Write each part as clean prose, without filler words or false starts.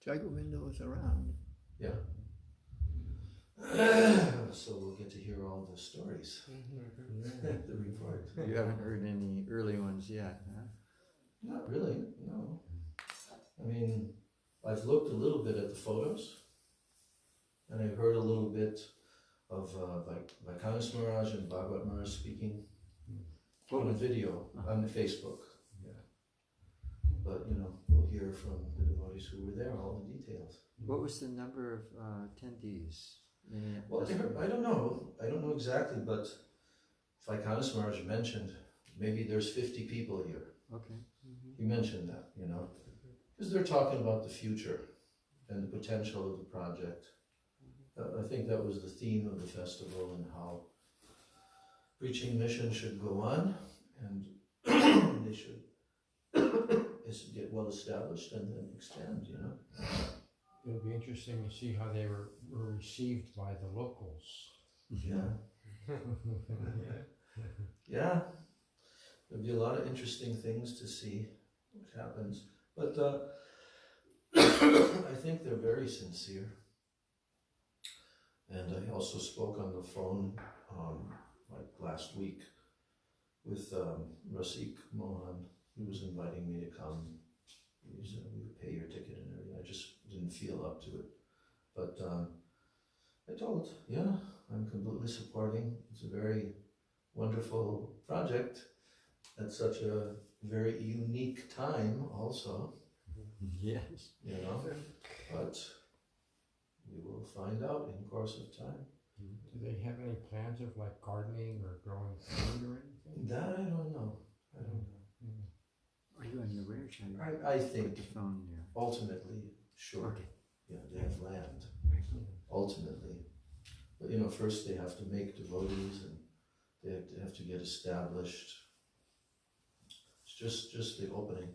Jagovinda was around. Yeah. So we'll get to hear all the stories. The report. You haven't heard any early ones yet, huh? Not really, no. I mean, I've looked a little bit at the photos, and I've heard a little bit of Vaikanas Maharaj and Bhagavad Maharaj speaking on a video on the Facebook. Yeah. But, you know, we'll hear from the devotees who were there, all the details. What was the number of attendees? Well, I don't know exactly, but Vaikanas Maharaj mentioned maybe there's 50 people here. Okay. He mentioned that, you know, because they're talking about the future and the potential of the project. I think that was the theme of the festival and how preaching mission should go on and they should get well established and then expand, you know. It'll be interesting to see how they were received by the locals. Yeah. Yeah. There'll be a lot of interesting things to see what happens. But I think they're very sincere. And I also spoke on the phone like last week with Rasik Mohan. He was inviting me to come. He said, we would pay your ticket and everything. I just didn't feel up to it. But I told, yeah, I'm completely supporting. It's a very wonderful project at such a very unique time also. Yes. You know, but we will find out in course of time. Do they have any plans of like gardening or growing food or anything? That I don't know. Are you on your way or should I think the phone there? ultimately, sure. Okay. Yeah, they have land. Ultimately. But you know, first they have to make devotees and they have to get established. It's just the opening.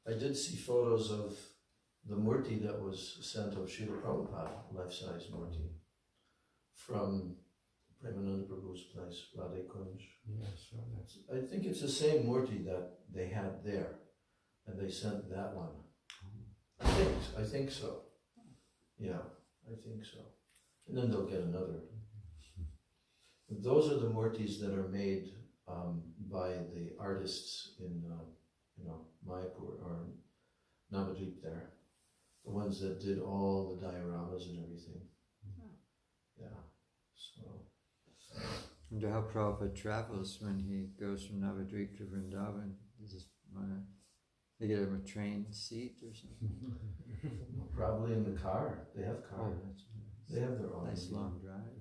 I did see photos of the murti that was sent of Srila Prabhupada, life-size murti, from Premananda Prabhu's place, Radhe Kunj. Yeah, so that's... I think it's the same murti that they had there, and they sent that one. I think so. Yeah, I think so. And then they'll get another. But those are the murtis that are made by the artists in, Mayapur or Navadvip there. The ones that did all the dioramas and everything. Yeah, so. I wonder how Prabhupada travels when he goes from Navadvip to Vrindavan. They get him a train seat or something? Probably in the car. They have cars. Oh, that's nice. They have their own. Nice long drive.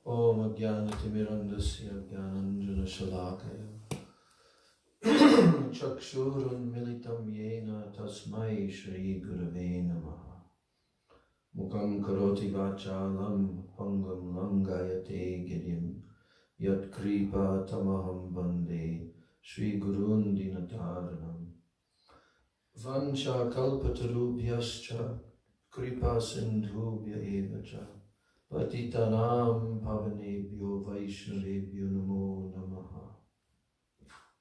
Om Jnanatimirandasya Jnananjana Shalakaya Chakshurun Militam Yena Tasmai Shri Gurave Namaha Mukam Karoti Vachalam Pangam Langayate Girim Yat Kripa Tamaham Bande Shri Gurun Dinataranam Vancha Kalpatarubhyascha Kripa Sindhubhya Evacha Patitanam Pavanebhyo Vaishnavebhyo Namo Namaha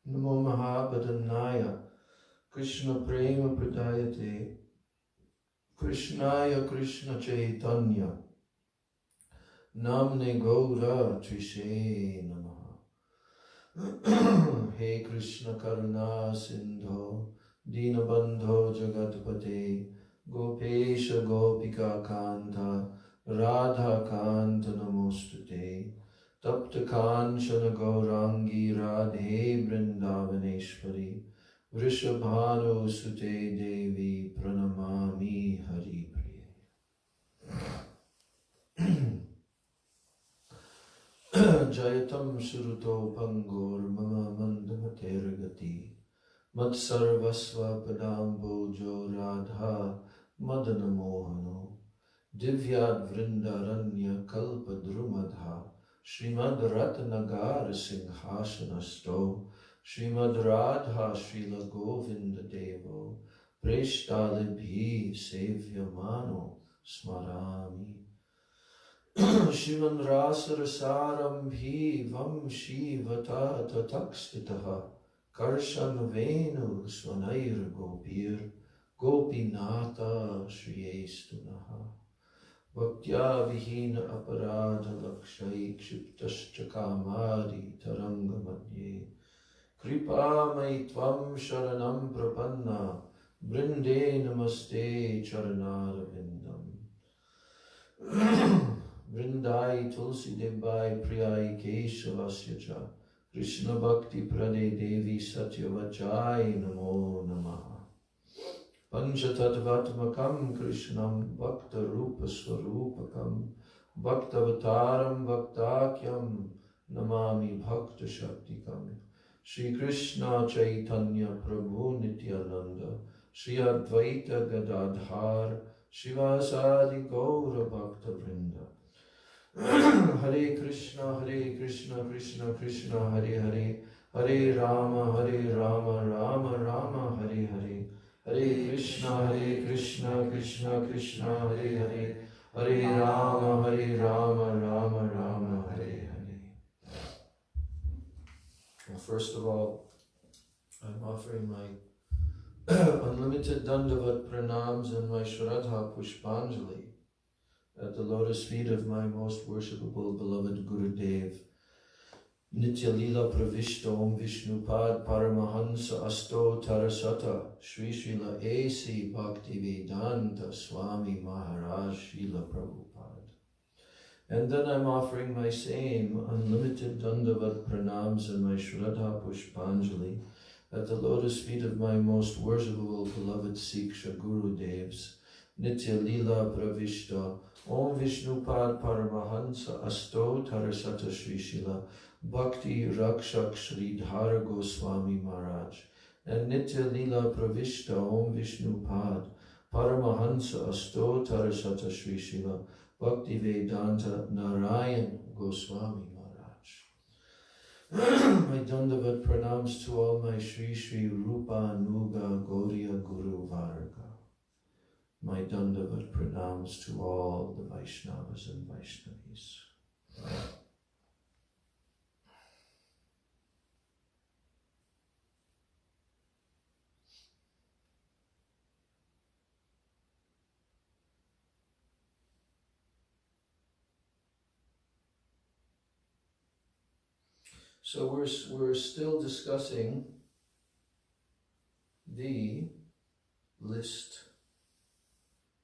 Namo Mahabhadanaya Krishna Prema Pradayate Krishnaya Krishna Chaitanya Namne Gaura Trishe Namaha He Krishna Karuna Sindho Dinabandho Jagatpate Gopesha Gopika Kanta Radha Kanta Namostute Tapta Kanchana Gaurangi Radhe Vrindavaneshwari Vrishabhanu Sute Devi Pranamami Hari Priye Jayatam Suruto Pangor Mama Mandamateragati Mat Sarvasva Padambojo Radha Madana Mohano Divyad Vrindaranya Kalpa Drumadha Srimad Ratanagar Singhasanasto Srimad Radha Srila Govinda Devo Preshtalibhi Sevyamano Smarami Shivan Rasarasaram Vam Shivata Tatakstitaha Karshan Venu Swanair Gopir Gopinata Shriyestunaha Bhaktya Vihina Aparadha Lakshay Kshiptaschakamadi Taranga Madhye Kripa Maitvam Sharanam Prapanna Brinde Namaste Charanara Vindam Vrindai Tulsi Debai Priyai Keshavasyacha Krishna Bhakti Prade Devi Satyavachai Namo Namaha Panchatattvatmakam Krishnam Bhakta Rupa Swarupakam Bhaktavataram Bhaktakyam Namami Bhakta Shaktikam Shri Krishna Chaitanya Prabhu Nityananda Shri Advaita Gadadhar Shivasadi Gaura Bhakta Vrinda Hare Krishna Krishna Krishna Hare Hare Hare Rama Rama Rama Hare Hare Hare Krishna Krishna Krishna Hare Hare Hare Rama Rama Rama Hare Hare. Well, first of all, I'm offering my unlimited Dandavat Pranams and my Shraddha Pushpanjali at the lotus feet of my most worshipable beloved Gurudev, Nitya Lila Pravishta Om Vishnupad Paramahansa Asto Tarasata Shri Srila A.C. Bhaktivedanta Swami Maharaj Srila Prabhupada. And then I'm offering my same unlimited Dandavat Pranams and my Shraddha Pushpanjali at the lotus feet of my most worshipable beloved Siksha Gurudevs, Nitya Lila Pravishta Om Vishnupad Paramahansa Asto Tarasata Shri Srila Bhakti Rakshak Sridhara Goswami Maharaj, and Nitya Lila Pravishta Om Vishnupad Paramahansa Asto Tarasata Shri Srila Bhaktivedanta Narayan Goswami Maharaj. My Dandavat Pranams to all my Shri Shri Rupa Nuga Gaudiya Guru Varga. My Dandavat Pranams to all the Vaishnavas and Vaishnavis. So we're still discussing the list.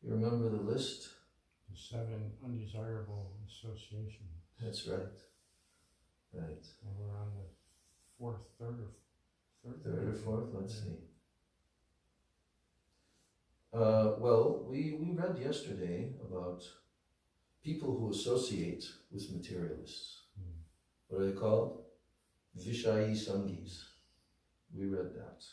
You remember the list? The 7 undesirable associations. That's right. Right. And we're on the third or fourth. Let's see. Well, we read yesterday about people who associate with materialists. What are they called? Vishayi Sangis. We read that.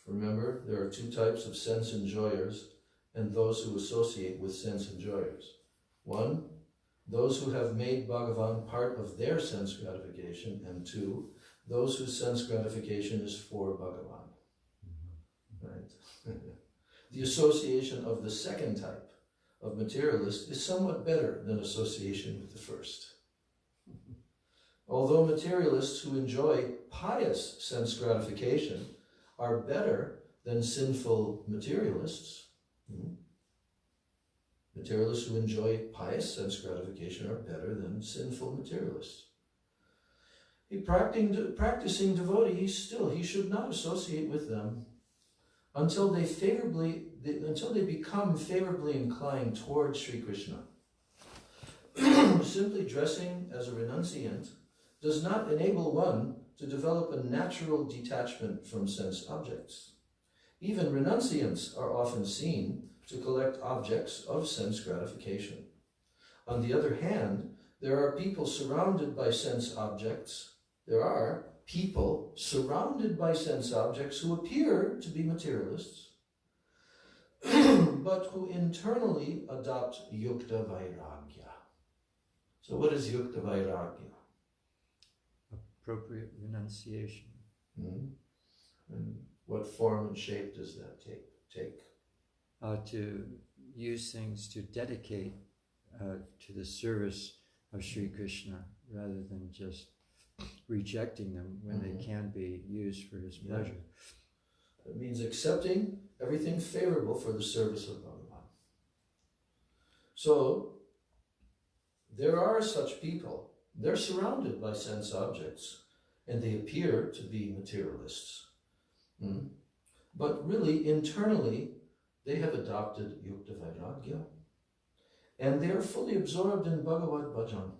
Remember, there are 2 types of sense enjoyers and those who associate with sense enjoyers. 1, those who have made Bhagavan part of their sense gratification, and 2, those whose sense gratification is for Bhagavan. Right? The association of the second type of materialist is somewhat better than association with the first. Although materialists who enjoy pious sense gratification are better than sinful materialists, materialists who enjoy pious sense gratification are better than sinful materialists. A practicing devotee, he should not associate with them until they become favorably inclined towards Sri Krishna. Simply dressing as a renunciant does not enable one to develop a natural detachment from sense objects. Even renunciants are often seen to collect objects of sense gratification. On the other hand, there are people surrounded by sense objects. There are people surrounded by sense objects who appear to be materialists, but who internally adopt yukta vairagya. So what is yukta vairagya? Appropriate renunciation. And what form and shape does that take? To use things to dedicate to the service of Sri Krishna, rather than just rejecting them when they can be used for his pleasure. It means accepting everything favorable for the service of Bhagavan. So, there are such people. They're surrounded by sense objects, and they appear to be materialists. But really, internally, they have adopted Yukta Vairagya, and they are fully absorbed in Bhagavad Bhajan.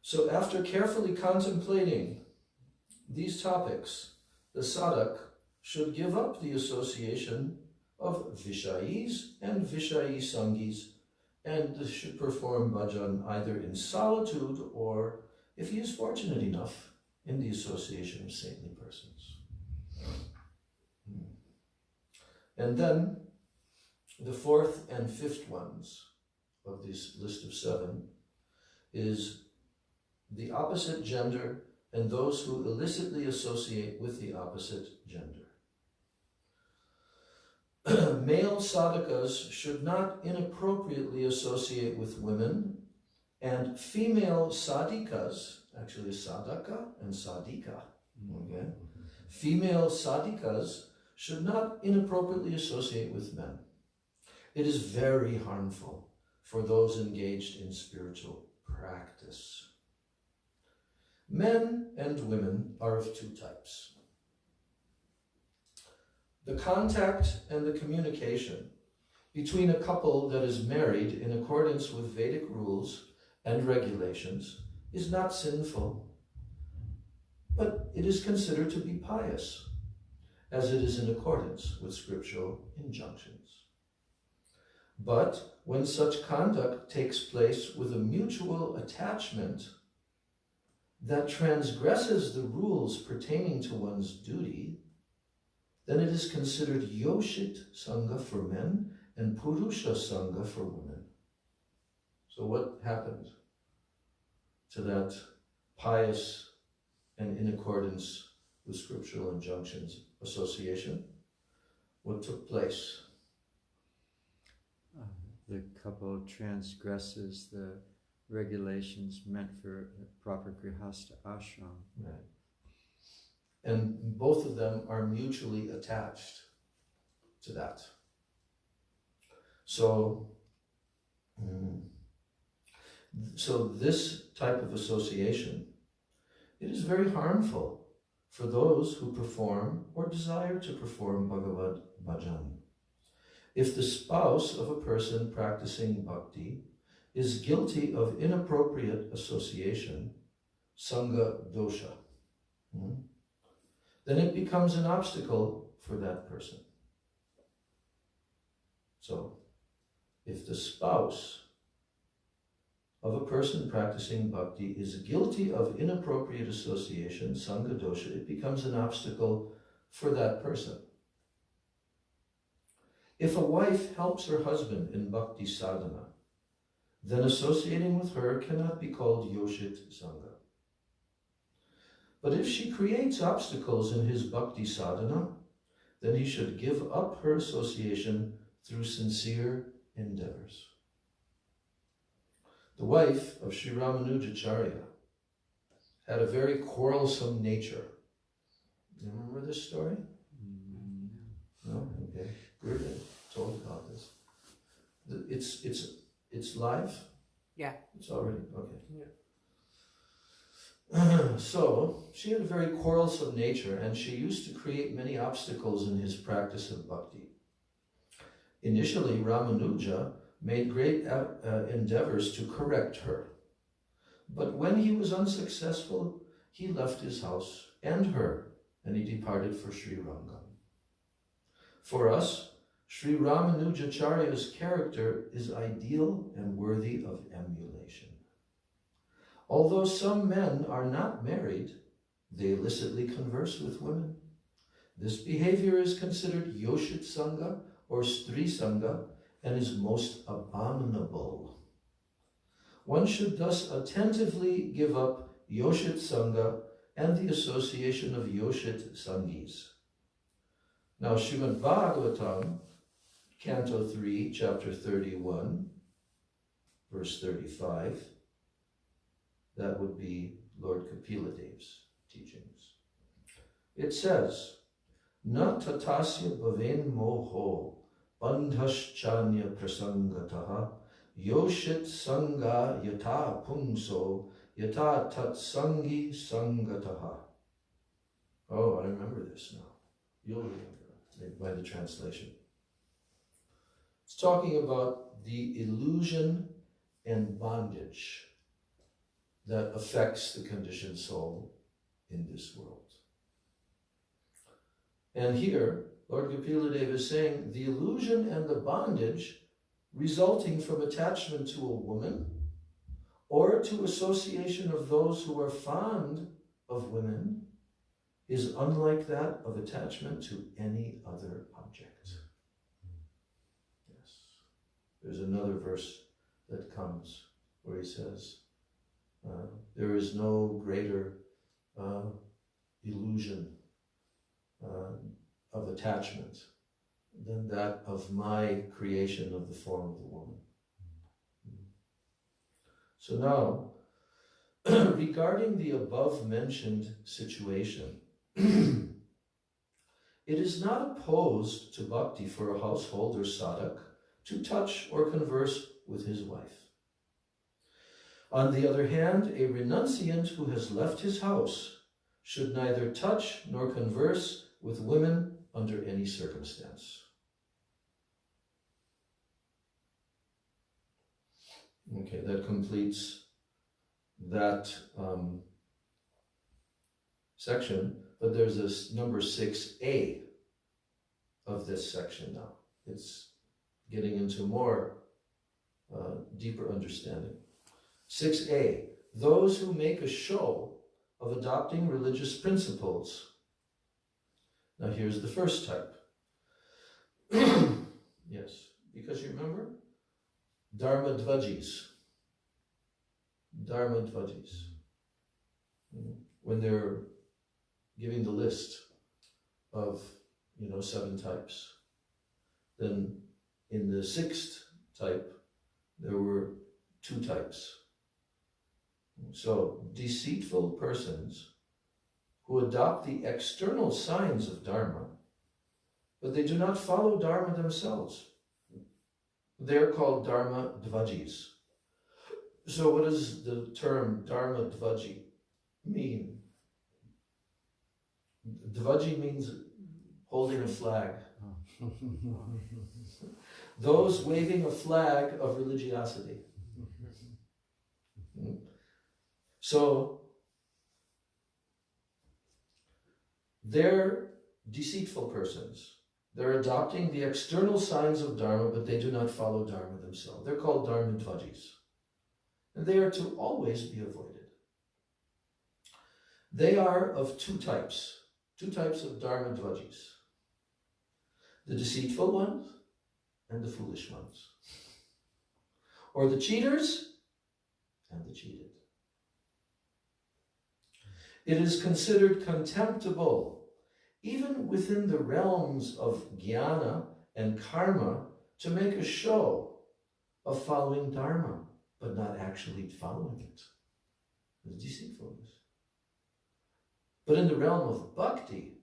So after carefully contemplating these topics, the sadhak should give up the association of Vishayis and Vishayi Sangis, and should perform bhajan either in solitude or, if he is fortunate enough, in the association of saintly persons. And then the fourth and fifth ones of this list of 7 is the opposite gender and those who illicitly associate with the opposite gender. Male sadhakas should not inappropriately associate with women, and female sadhikas, actually sadhaka and sadhika, okay? Female sadhikas should not inappropriately associate with men. It is very harmful for those engaged in spiritual practice. Men and women are of 2 types. The contact and the communication between a couple that is married in accordance with Vedic rules and regulations is not sinful, but it is considered to be pious, as it is in accordance with scriptural injunctions. But when such conduct takes place with a mutual attachment that transgresses the rules pertaining to one's duty, then it is considered Yoshit Sangha for men and Purusha Sangha for women. So what happened to that pious and in accordance with scriptural injunctions association? What took place? The couple transgresses the regulations meant for proper grihastha ashram. Right. And both of them are mutually attached to that. So this type of association, it is very harmful for those who perform or desire to perform Bhagavad Bhajan. If the spouse of a person practicing bhakti is guilty of inappropriate association, sangha dosha, then it becomes an obstacle for that person. So, if the spouse of a person practicing bhakti is guilty of inappropriate association, sangha dosha, it becomes an obstacle for that person. If a wife helps her husband in bhakti sadhana, then associating with her cannot be called yoshit sangha. But if she creates obstacles in his bhakti sadhana, then he should give up her association through sincere endeavors. The wife of Sri Ramanujacharya had a very quarrelsome nature. You remember this story? No? Okay. Good. I told about this. It's live? Yeah. It's already, okay. Yeah. So, she had a very quarrelsome nature, and she used to create many obstacles in his practice of bhakti. Initially, Ramanuja made great endeavors to correct her. But when he was unsuccessful, he left his house and her, and he departed for Sri Rangam. For us, Sri Ramanujacharya's character is ideal and worthy of emulation. Although some men are not married, they illicitly converse with women. This behavior is considered Yoshit Sangha or Stri Sangha and is most abominable. One should thus attentively give up Yoshit Sangha and the association of Yoshit Sangis. Now, Srimad Bhagavatam, Canto 3, Chapter 31, verse 35. That would be Lord Kapiladev's teachings. It says, Na tatasya bhaven moho bandhaschanya prasangataha yoshit sangha yata pumso yata tatsangi sangataha. Oh, I remember this now. You'll remember by the translation. It's talking about the illusion and bondage that affects the conditioned soul in this world. And here, Lord Kapiladeva is saying the illusion and the bondage resulting from attachment to a woman or to association of those who are fond of women is unlike that of attachment to any other object. Yes. There's another verse that comes where he says, there is no greater illusion of attachment than that of my creation of the form of the woman. So now, regarding the above-mentioned situation, it is not opposed to bhakti for a household or sadhak to touch or converse with his wife. On the other hand, a renunciant who has left his house should neither touch nor converse with women under any circumstance. Okay, that completes that section, but there's a number 6a of this section now. It's getting into more deeper understanding. 6a, those who make a show of adopting religious principles. Now here's the first type. Yes, because you remember? Dharma Dvajis. Dharma Dvajis. When they're giving the list of, 7 types, then in the 6th type, there were 2 types. So, deceitful persons who adopt the external signs of Dharma, but they do not follow Dharma themselves. They're called Dharma Dvajis. So what does the term Dharma Dvaji mean? Dvaji means holding a flag. Those waving a flag of religiosity. So, they're deceitful persons. They're adopting the external signs of Dharma, but they do not follow Dharma themselves. They're called Dharma Dvajis. And they are to always be avoided. They are of 2 types of Dharma Dvajis. The deceitful ones and the foolish ones. Or the cheaters and the cheated. It is considered contemptible, even within the realms of jnana and karma, to make a show of following Dharma, but not actually following it. It's deceitfulness. But in the realm of bhakti,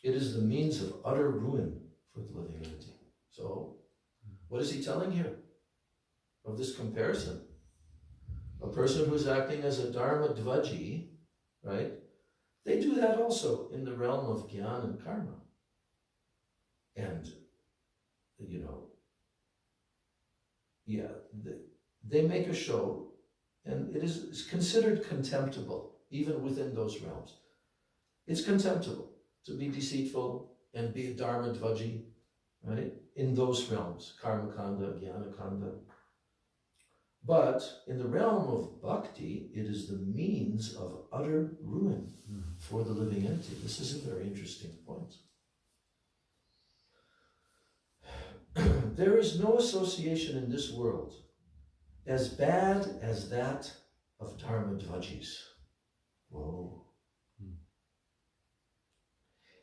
it is the means of utter ruin for the living entity. So, what is he telling here of this comparison? A person who's acting as a Dharma Dvaji, right? They do that also in the realm of jnana and karma. And, they make a show, and it is considered contemptible, even within those realms. It's contemptible to be deceitful and be a Dharma Dvaji, right? In those realms, karma kanda, jnana kanda. But in the realm of bhakti, it is the means of utter ruin for the living entity. This is a very interesting point. There is no association in this world as bad as that of Dharma Dvajis. Whoa.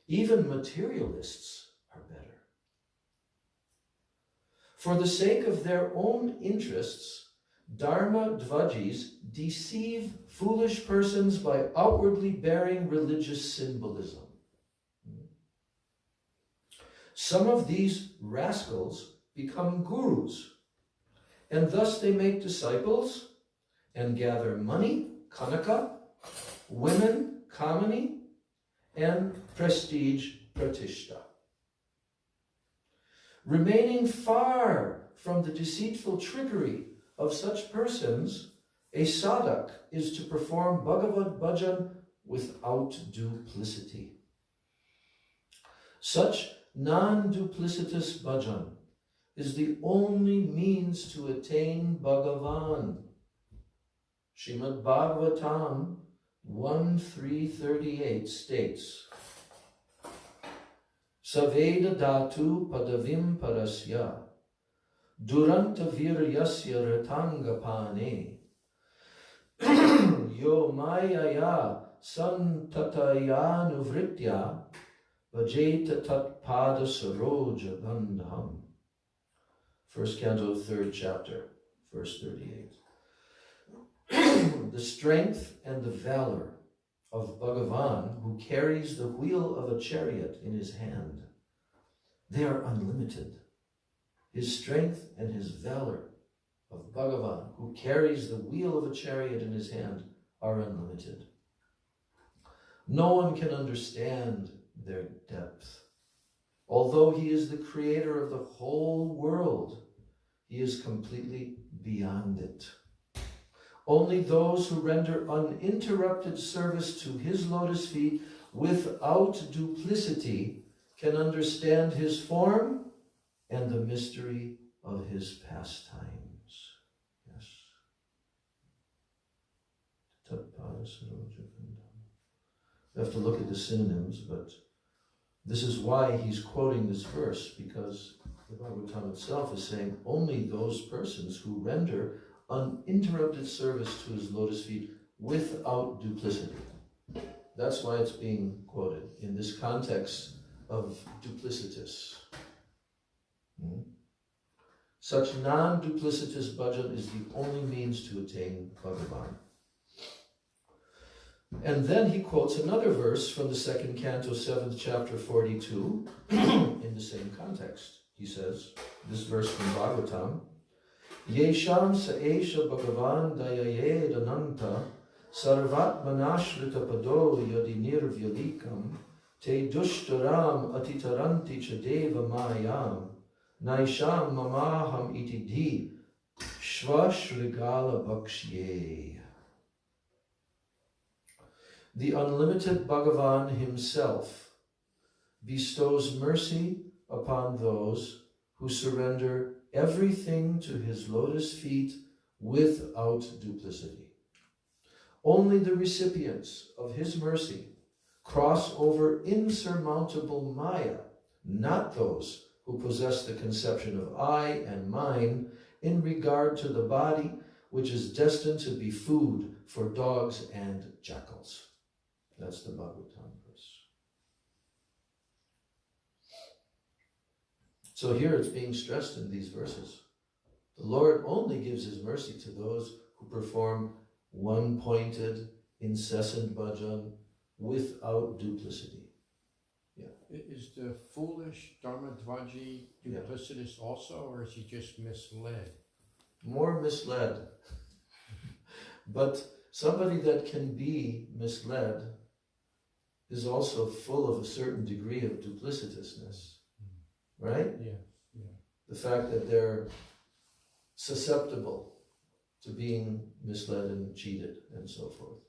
Even materialists are better. For the sake of their own interests, Dharma Dvajis deceive foolish persons by outwardly bearing religious symbolism. Some of these rascals become gurus, and thus they make disciples and gather money, kanaka, women, kamani, and prestige, pratishta. Remaining far from the deceitful trickery of such persons, a sadhak is to perform Bhagavad bhajan without duplicity. Such non-duplicitous bhajan is the only means to attain Bhagavan. Srimad Bhagavatam 1.3.38 states, Saveda dhatu padavim parasya duranta viryasya ratanga pane yo mayaya santatayanu vajeta tat pada saroja bandham. First canto, 3rd chapter, verse 38. The strength and the valor of Bhagavan, who carries the wheel of a chariot in his hand, they are unlimited. His strength and his valor of Bhagavan, who carries the wheel of a chariot in his hand, are unlimited. No one can understand their depth. Although he is the creator of the whole world, he is completely beyond it. Only those who render uninterrupted service to his lotus feet without duplicity can understand his form and the mystery of his pastimes. Yes. You have to look at the synonyms, but this is why he's quoting this verse, because the Bhagavatam itself is saying only those persons who render uninterrupted service to his lotus feet without duplicity. That's why it's being quoted in this context of duplicitous. Such non-duplicitous bhajan is the only means to attain Bhagavan. And then he quotes another verse from the 2nd canto, 7th chapter, 42, in the same context. He says, this verse from Bhagavatam, Yesham Saesha Bhagavan Dayaye Dananta Sarvat Manashrita Pado Yadinir Vyalikam Te Dushtaram Atitaranti Chadeva Mayam Naisham Mamaham Itidhi Shvashrigala Bhakshye. The unlimited Bhagavan himself bestows mercy upon those who surrender everything to his lotus feet without duplicity. Only the recipients of his mercy cross over insurmountable Maya, not those who possess the conception of I and mine in regard to the body, which is destined to be food for dogs and jackals. That's the Bhagavatam verse. So here it's being stressed in these verses. The Lord only gives his mercy to those who perform one-pointed, incessant bhajan without duplicity. Yeah. Is the foolish Dharmadvaji duplicitous also, or is he just misled? More misled. But somebody that can be misled is also full of a certain degree of duplicitousness. Right? Yeah, yeah. The fact that they're susceptible to being misled and cheated and so forth.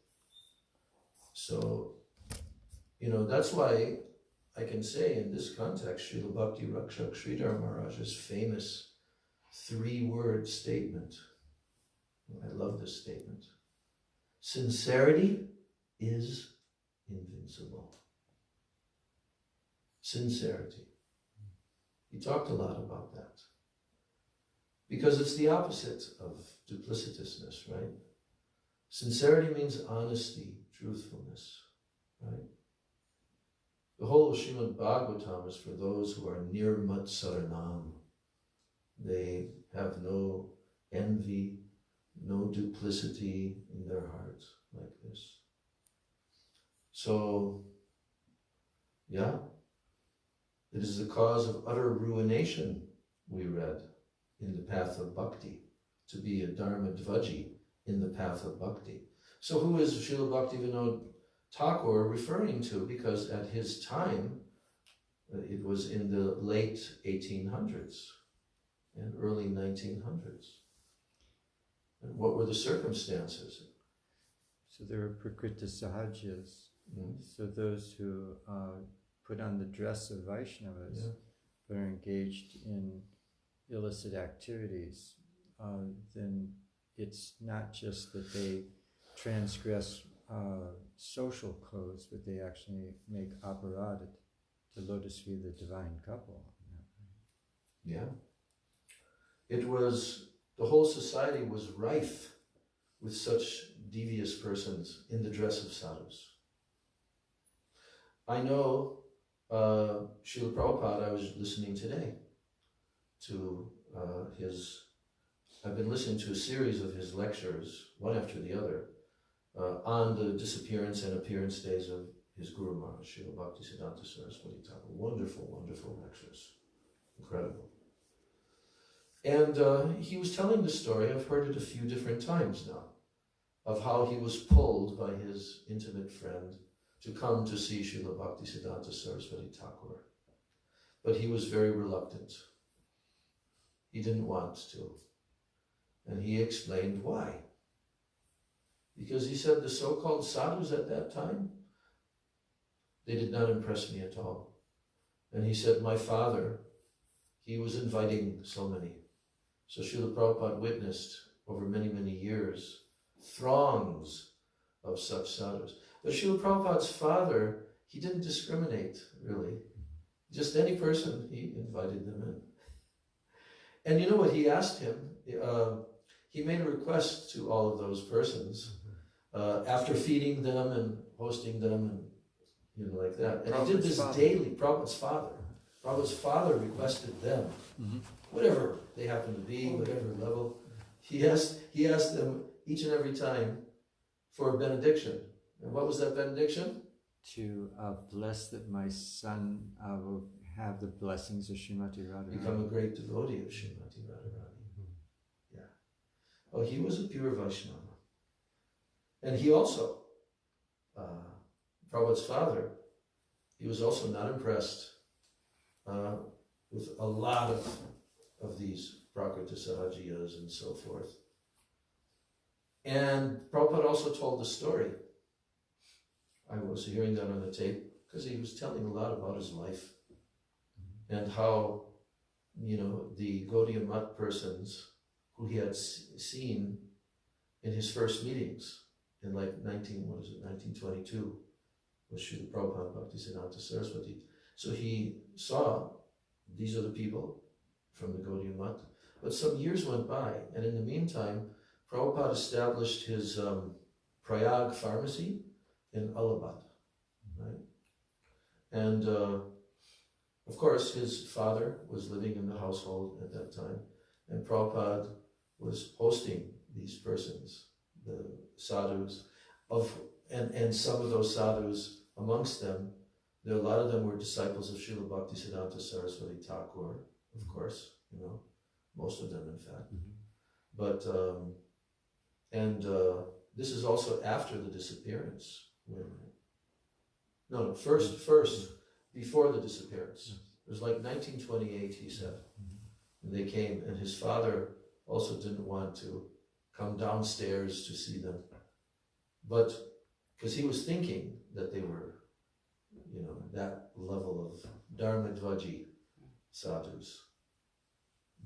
So, that's why I can say in this context, Srila Bhakti Rakshak Sridhar Maharaj's famous 3-word statement. I love this statement. Sincerity is invincible. Sincerity. He talked a lot about that. Because it's the opposite of duplicitousness, right? Sincerity means honesty, truthfulness, right? The whole of Srimad Bhagavatam is for those who are nirmat saranam. They have no envy, no duplicity in their heart like this. So, yeah, it is the cause of utter ruination, we read, in the path of bhakti, to be a dharma dvaji in the path of bhakti. So who is Srila Bhaktivinoda Thakur referring to? Because at his time, it was in the late 1800s and early 1900s. And what were the circumstances? So there were prakrita sahajas, so those who put on the dress of Vaishnavas, but are engaged in illicit activities, then it's not just that they transgress social codes, but they actually make aparadha, the lotus feet, the divine couple. Yeah. It was, the whole society was rife with such devious persons in the dress of sadhus. I know Srila Prabhupada, I was listening today to I've been listening to a series of his lectures, one after the other, on the disappearance and appearance days of his Guru Maharaj, Srila Bhaktisiddhanta Saraswati Thakur. Wonderful, wonderful lectures. Incredible. And he was telling the story, I've heard it a few different times now, of how he was pulled by his intimate friend to come to see Srila Bhaktisiddhanta Saraswati Thakur. But he was very reluctant. He didn't want to. And he explained why. Because he said the so-called sadhus at that time, they did not impress me at all. And he said, my father, he was inviting so many. So Srila Prabhupada witnessed over many, many years throngs of such sadhus. But Srila Prabhupada's father, he didn't discriminate, really. Just any person, he invited them in. And you know what he asked him? He made a request to all of those persons after feeding them and hosting them and like that. And he did this daily. Prabhupada's father. Prabhupada's father requested them, whatever they happen to be, whatever level. He asked them each and every time for a benediction. And what was that benediction? To bless that my son will have the blessings of Srimati Radharani. Become a great devotee of Srimati Radharani. Yeah. Oh, he was a pure Vaishnava. And he also, Prabhupada's father, he was also not impressed with a lot of these Prakrita Sahajiyas and so forth. And Prabhupada also told the story. I was hearing that on the tape because he was telling a lot about his life and how, the Gaudiya Math persons who he had seen in his first meetings in 1922 with Srila Prabhupada Bhaktisiddhanta Saraswati. So he saw these are the people from the Gaudiya Math. But some years went by, and in the meantime, Prabhupada established his Prayag pharmacy in Allahabad, right? And of course, his father was living in the household at that time, and Prabhupada was hosting these persons, the sadhus, and some of those sadhus, amongst them, a lot of them were disciples of Srila Bhaktisiddhanta Saraswati Thakur, of course, most of them, in fact. But this is also after the disappearance. First, before the disappearance. It was like 1928, he said. And they came, and his father also didn't want to come downstairs to see them. But, because he was thinking that they were, that level of Dharma Dvaji sadhus.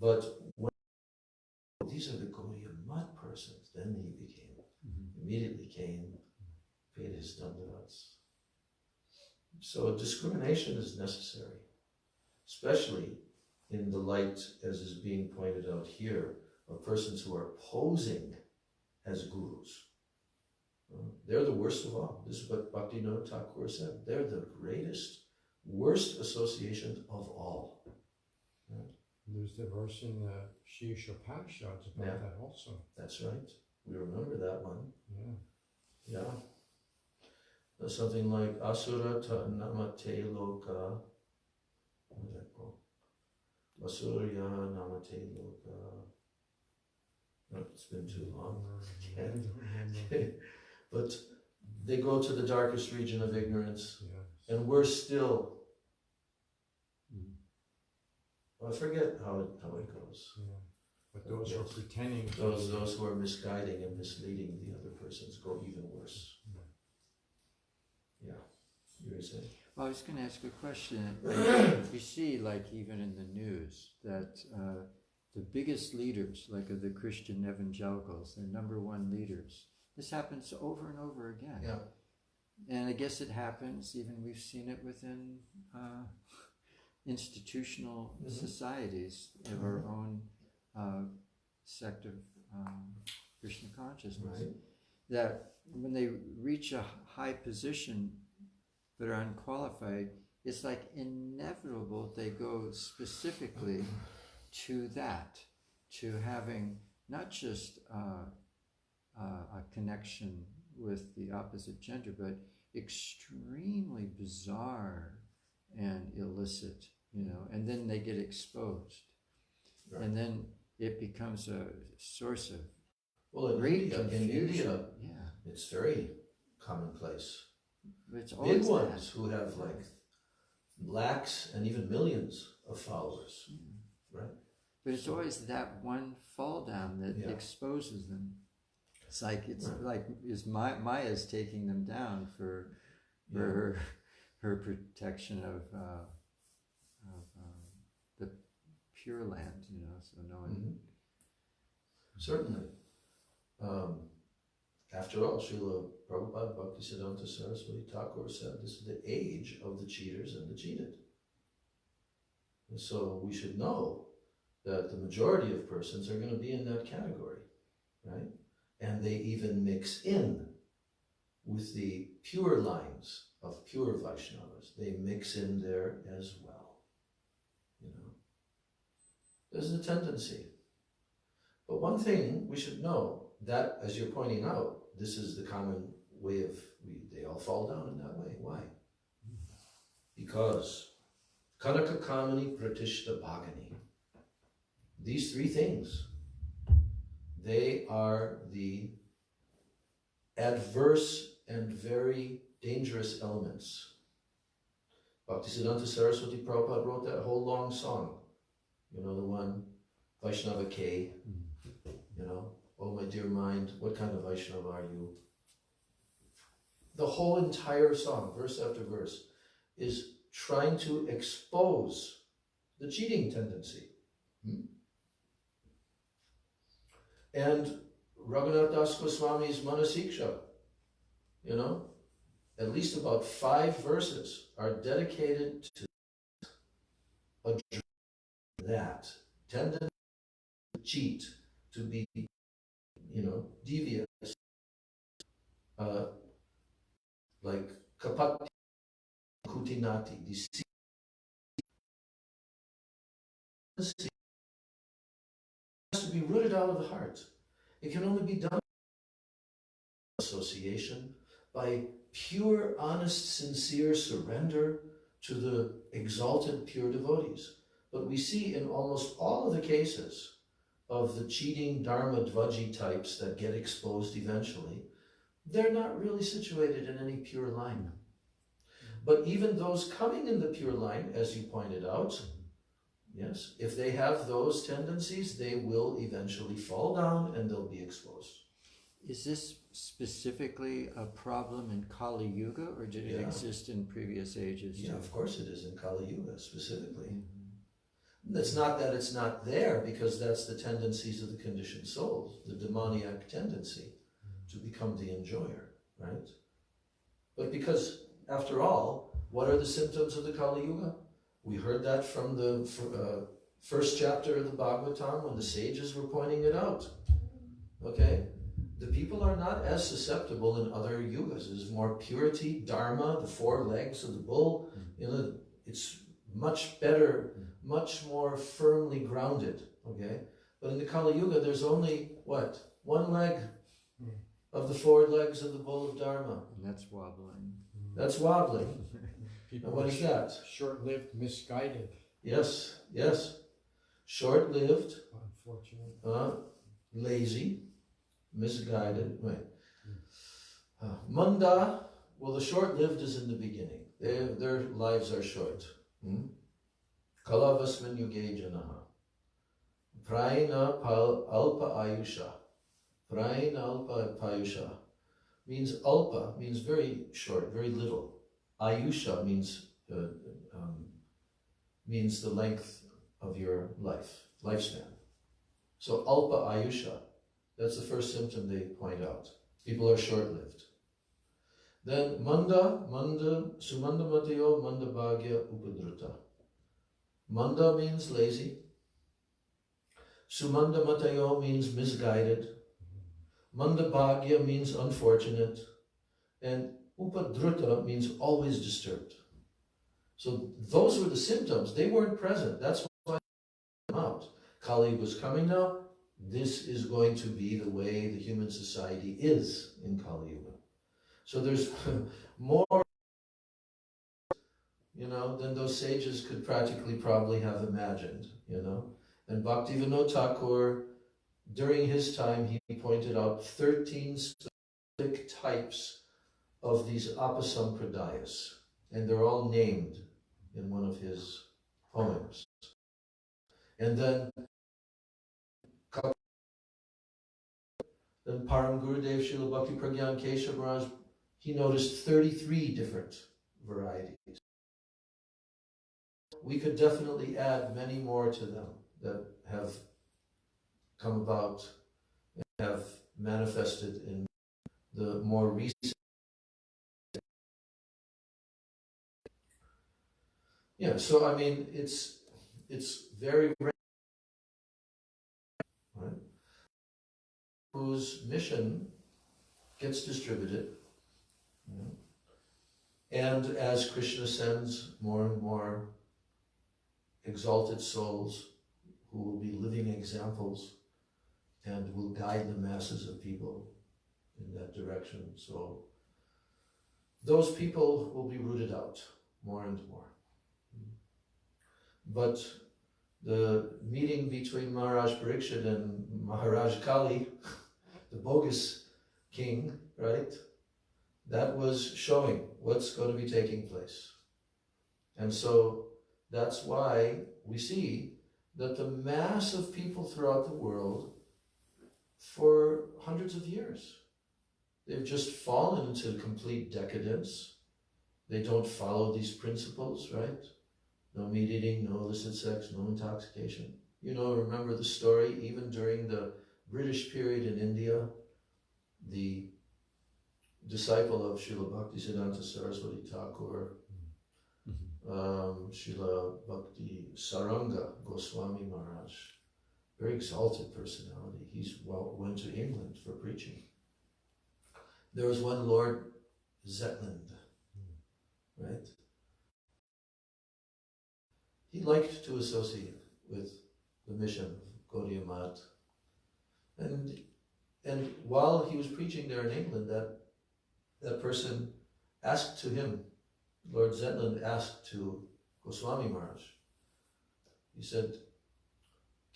But when these are the Gaudiya Math persons, then he immediately came, paid his dandavats. So discrimination is necessary, especially in the light, as is being pointed out here, of persons who are posing as gurus. They're the worst of all. This is what Bhaktivinoda Thakur said. They're the greatest, worst association of all. There's the verse in the Shirsh Upanishads about that also. That's right. We remember that one. Yeah. Yeah. There's something like Asura ta namate loka. Where did that go? Asurya namate loka. No, it's been too long. But they go to the darkest region of ignorance, and we're still. I forget how it goes. Yeah. But those who are pretending, those who are misguiding and misleading the other persons go even worse. Yeah, you were saying. Well, I was going to ask a question. You see, like even in the news, that the biggest leaders, like of the Christian evangelicals, their number one leaders. This happens over and over again. Yeah. And I guess it happens, even we've seen it within institutional societies of our own sect of Krishna consciousness. Right. That when they reach a high position but are unqualified, it's like inevitable they go specifically to that, to having not just a connection with the opposite gender, but extremely bizarre and illicit, and then they get exposed. Right. And then it becomes a source of in confusion. India, it's very commonplace. It's Big ones who have like lakhs and even millions of followers, right? But it's always that one fall down that exposes them. It's like Maya's taking them down for her protection of the Pure Land, so no one. Certainly. After all, Srila Prabhupada Bhaktivedanta Saraswati Thakur said this is the age of the cheaters and the cheated. And so we should know that the majority of persons are going to be in that category, right? And they even mix in with the pure lines of pure Vaishnavas. They mix in there as well. There's a tendency. But one thing we should know, that, as you're pointing out, this is the common way of, they all fall down in that way. Why? Because Kanaka Kamani Pratishta Bhagani. These three things, they are the adverse and very dangerous elements. Bhaktisiddhanta Saraswati Prabhupada wrote that whole long song. The one, Vaishnava K, oh my dear mind, what kind of Vaishnava are you? The whole entire song, verse after verse, is trying to expose the cheating tendency. And Raghunath Das Goswami's Manasiksha, at least about 5 verses are dedicated to addressing that tendency to cheat, to be, devious, like kapati, kutinati, deceit. Has to be rooted out of the heart. It can only be done by association, by pure, honest, sincere surrender to the exalted, pure devotees. But we see in almost all of the cases of the cheating dharma dvaji types that get exposed eventually, they're not really situated in any pure line. But even those coming in the pure line, as you pointed out, yes, if they have those tendencies, they will eventually fall down and they'll be exposed. Is this specifically a problem in Kali Yuga, or did it exist in previous ages? Yeah, of course it is in Kali Yuga specifically. It's not that it's not there, because that's the tendencies of the conditioned souls, the demoniac tendency to become the enjoyer, right? But because, after all, what are the symptoms of the Kali Yuga? We heard that from the first chapter of the Bhagavatam when the sages were pointing it out. Okay? The people are not as susceptible in other yugas. There's more purity, dharma, the 4 legs of the bull. It's much better, much more firmly grounded, okay? But in the Kali Yuga, there's only, what? One leg of the 4 legs of the bull of Dharma. And that's wobbling. That's wobbling. People And what is that? Short-lived, misguided. Yes, yes. Short-lived, Unfortunately. lazy, misguided, right. Manda, well, the short-lived is in the beginning. Their lives are short. Kalavasman yuge janaha. Prayana alpa ayusha. Prayana alpa payusha means alpa, means very short, very little. Ayusha means the length of your life, lifespan. So alpa ayusha, that's the first symptom they point out. People are short-lived. Then manda, sumanda matayo, manda bhagya upadruta. Manda means lazy. Sumanda matayo means misguided. Manda bhagya means unfortunate. And upadruta means always disturbed. So those were the symptoms. They weren't present. That's why they came out. Kali was coming now. This is going to be the way the human society is in Kali Yuga. So there's more, than those sages could practically probably have imagined, And Bhaktivedanta Thakur, during his time, he pointed out 13 specific types of these apasampradayas, and they're all named in one of his poems. And then Param Gurudev Srila Bhakti Pragyan Keshav Maharaj, he noticed 33 different varieties. We could definitely add many more to them that have come about and have manifested in the more recent. Yeah, so I mean, it's very rare, right? Whose mission gets distributed. And as Krishna sends more and more exalted souls who will be living examples and will guide the masses of people in that direction. So those people will be rooted out more and more. But the meeting between Maharaj Parikshit and Maharaj Kali, the bogus king, right? That was showing what's going to be taking place. And so that's why we see that the mass of people throughout the world for hundreds of years, they've just fallen into complete decadence. They don't follow these principles, right? No meat eating, no illicit sex, no intoxication. Remember the story, even during the British period in India, the disciple of Srila Bhaktisiddhanta Saraswati Thakur, Srila Bhakti Saranga Goswami Maharaj, very exalted personality. Went to England for preaching. There was one Lord Zetland, right? He liked to associate with the mission of Gaudiya Math. And while he was preaching there in England, that person asked to him, Lord Zetland asked to Goswami Maharaj, he said,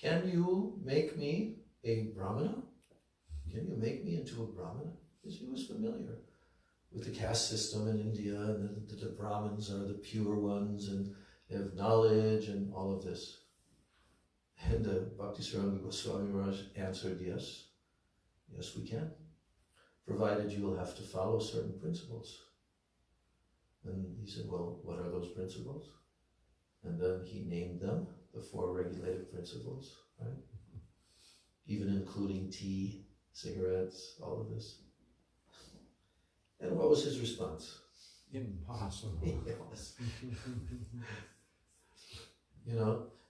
can you make me a Brahmana? Can you make me into a Brahmana? Because he was familiar with the caste system in India, and the Brahmins are the pure ones, and they have knowledge and all of this. And Bhakti Saranga Goswami Maharaj answered, yes, we can, provided you will have to follow certain principles. And he said, well, what are those principles? And then he named them, the 4 regulative principles, right? Even including tea, cigarettes, all of this. And what was his response? Impossible. Yes.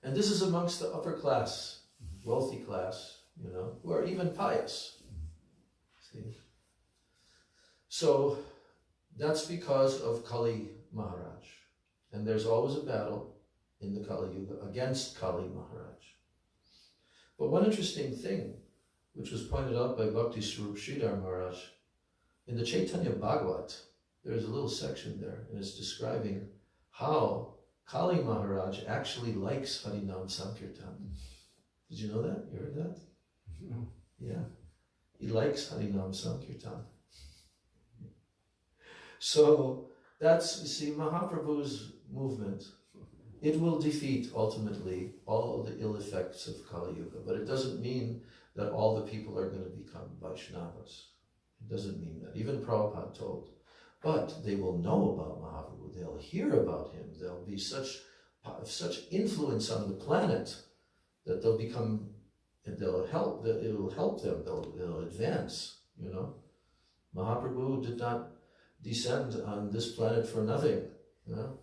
And this is amongst the upper class, wealthy class, who are even pious. See? So that's because of Kali Maharaj. And there's always a battle in the Kali Yuga against Kali Maharaj. But one interesting thing, which was pointed out by Bhakti Swarup Sridhar Maharaj, in the Chaitanya Bhagavat, there's a little section there, and it's describing how Kali Maharaj actually likes Harinam Sankirtan. Did you know that? You heard that? No. Yeah. He likes Harinam Sankirtan. So that's, you see, Mahaprabhu's movement. It will defeat, ultimately, all the ill effects of Kali Yuga. But it doesn't mean that all the people are going to become Vaishnavas. It doesn't mean that. Even Prabhupada told. But they will know about Mahaprabhu. They'll hear about him. There'll be such influence on the planet that they'll become, it'll help them, they'll advance, you know. Mahaprabhu did not descend on this planet for nothing, you know,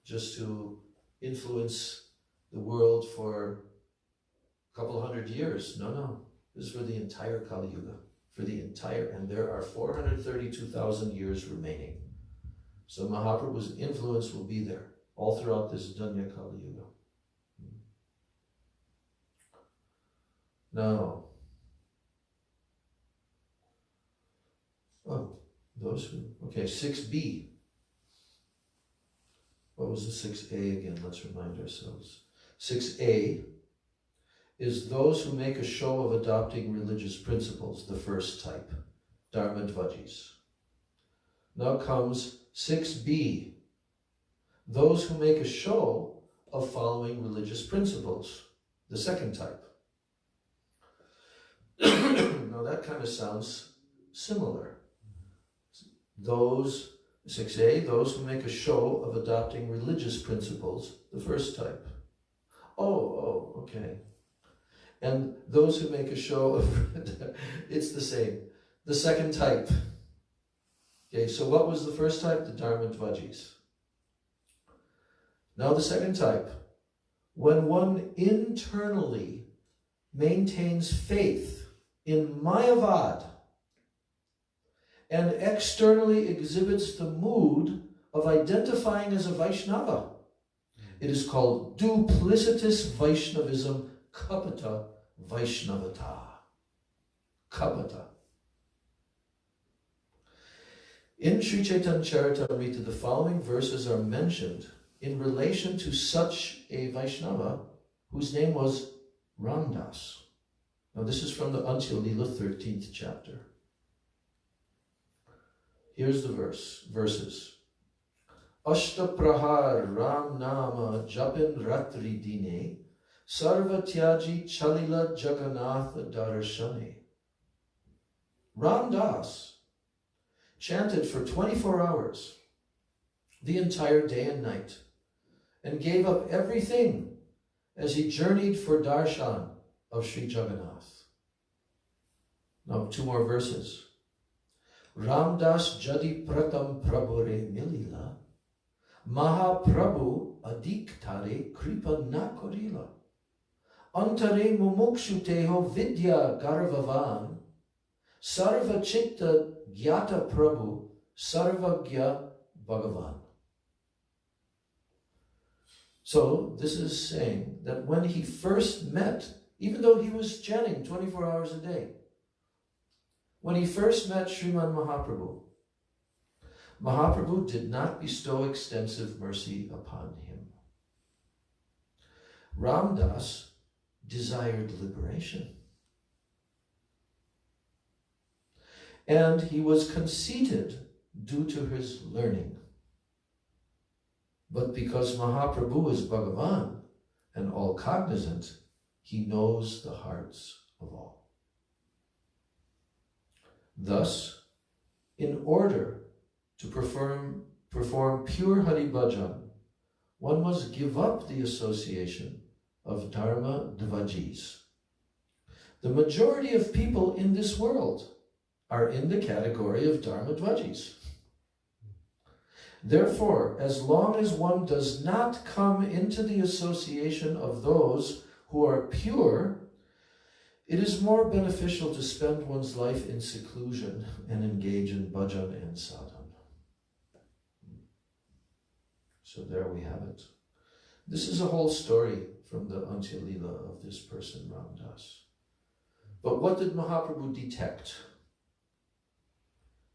just to influence the world for a couple hundred years. No. This is for the entire Kali Yuga. For the entire, and there are 432,000 years remaining. So Mahaprabhu's influence will be there all throughout this Danya Kali Yuga. Now, okay, 6b. What was the 6a again? Let's remind ourselves. 6a is those who make a show of adopting religious principles, the first type, Dharmadvajis. Now comes 6b, those who make a show of following religious principles, the second type. Now that kind of sounds similar. Those, 6a, those who make a show of adopting religious principles, the first type. Oh, okay. And those who make a show of, it's the same. The second type. Okay, so what was the first type? The Dharmadvajis. Now the second type. When one internally maintains faith in Mayavad and externally exhibits the mood of identifying as a Vaishnava, it is called duplicitous Vaishnavism, Kapata Vaishnavata. Kapata. In Sri Chaitanya Charitamrita, the following verses are mentioned in relation to such a Vaishnava whose name was Ramdas. Now this is from the Antya Lila 13th chapter. Here's the verses. Ashta Prahar Ram Nama Japin Ratri Dine Sarva Tyaji Chalila Jagannatha Darshane. Ram Das chanted for 24 hours, the entire day and night, and gave up everything as he journeyed for darshan of Sri Jagannath. Now 2 more verses. Ramdas Jadi Pratam Prabhure Milila Mahaprabhu Adiktare Kripa Nakorila Antare Mumukshuteho Vidya Garvavan Sarva Chitta Gyata Prabhu Sarvagya Bhagavan. So this is saying that when he first met, even though he was chanting 24 hours a day, when he first met Sriman Mahaprabhu, Mahaprabhu did not bestow extensive mercy upon him. Ramdas desired liberation. And he was conceited due to his learning. But because Mahaprabhu is Bhagavan and all cognizant, he knows the hearts of all. Thus, in order to perform pure Hari Bhajan, one must give up the association of Dharma Dvajis. The majority of people in this world are in the category of Dharma Dvajis. Therefore, as long as one does not come into the association of those who are pure, it is more beneficial to spend one's life in seclusion and engage in bhajan and sadhana. So there we have it. This is a whole story from the Antya Lila of this person, Ram Das. But what did Mahaprabhu detect?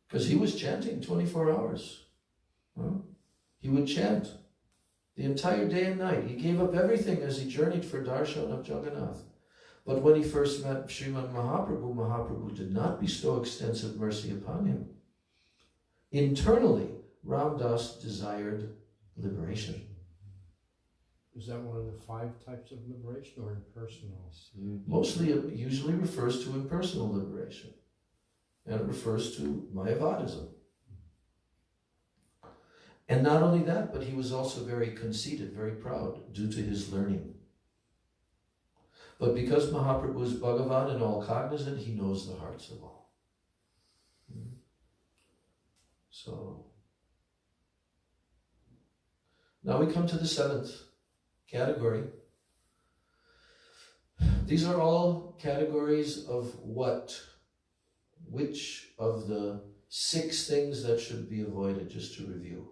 Because he was chanting 24 hours. He would chant the entire day and night. He gave up everything as he journeyed for darshan of Jagannath. But when he first met Srimad Mahaprabhu, Mahaprabhu did not bestow extensive mercy upon him. Internally, Ram Das desired liberation. Is that one of the 5 types of liberation or impersonal? Mostly, it usually refers to impersonal liberation. And it refers to Mayavadism. And not only that, but he was also very conceited, very proud, due to his learning. But because Mahaprabhu is Bhagavan and all cognizant, he knows the hearts of all. So, now we come to the 7th category. These are all categories of what? Which of the 6 things that should be avoided, just to review.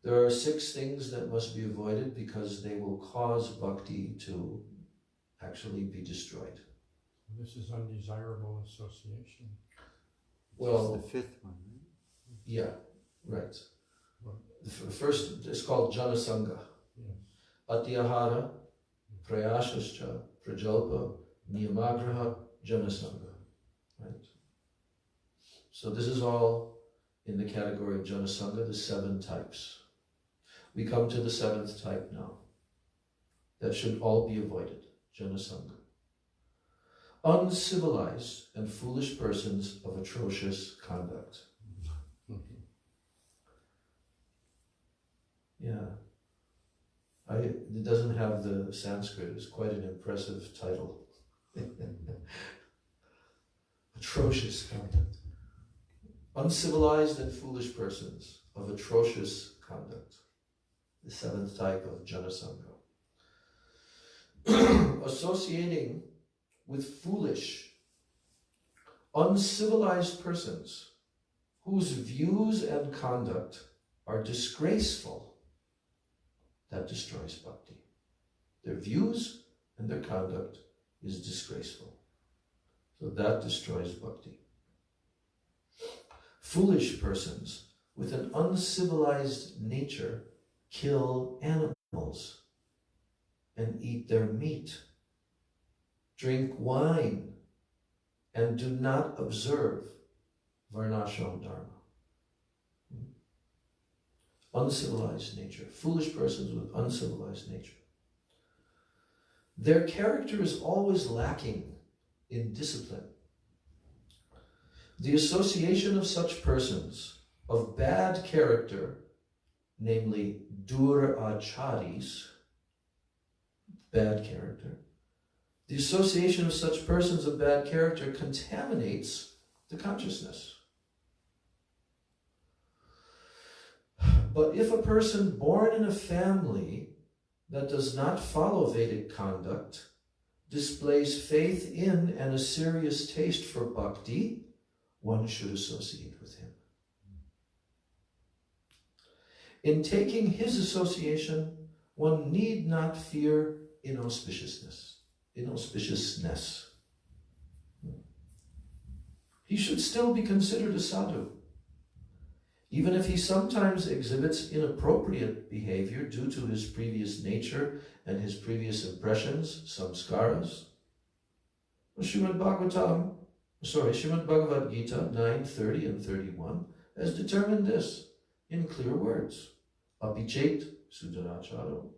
There are 6 things that must be avoided because they will cause bhakti to actually be destroyed. This is undesirable association. Well, the 5th one, right? Yeah, right. The first is called Janasanga. Yes. Atyahara, Prayashascha, Prajalpa, Niyamagraha, Janasanga. Right? So this is all in the category of Janasanga, the 7 types. We come to the 7th type now. That should all be avoided. Janasanga. Uncivilized and foolish persons of atrocious conduct. Yeah. It doesn't have the Sanskrit. It's quite an impressive title. Atrocious conduct. Uncivilized and foolish persons of atrocious conduct. The 7th type of Janasanga. Associating with foolish, uncivilized persons whose views and conduct are disgraceful, that destroys bhakti. Their views and their conduct is disgraceful. So that destroys bhakti. Foolish persons with an uncivilized nature kill animals and eat their meat, drink wine, and do not observe varnashram dharma. Uncivilized nature. Foolish persons with uncivilized nature. Their character is always lacking in discipline. The association of such persons of bad character, namely duracharis, bad character, the association of such persons of bad character contaminates the consciousness. But if a person born in a family that does not follow Vedic conduct displays faith in and a serious taste for bhakti, one should associate with him. In taking his association, one need not fear inauspiciousness. He should still be considered a sadhu, even if he sometimes exhibits inappropriate behavior due to his previous nature and his previous impressions, samskaras. Srimad Bhagavad Gita 9:30 and 31 has determined this in clear words. Apichet sudaracharo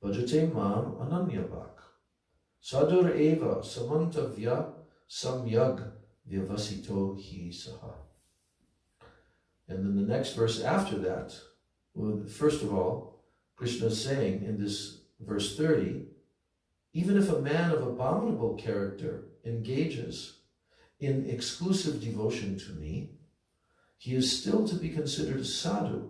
bhajate mam ananyabhak sadur eva samantavya samyag vyavasito hi saha. And then the next verse after that, well, first of all, Krishna is saying in this verse 30, even if a man of abominable character engages in exclusive devotion to me, he is still to be considered a sadhu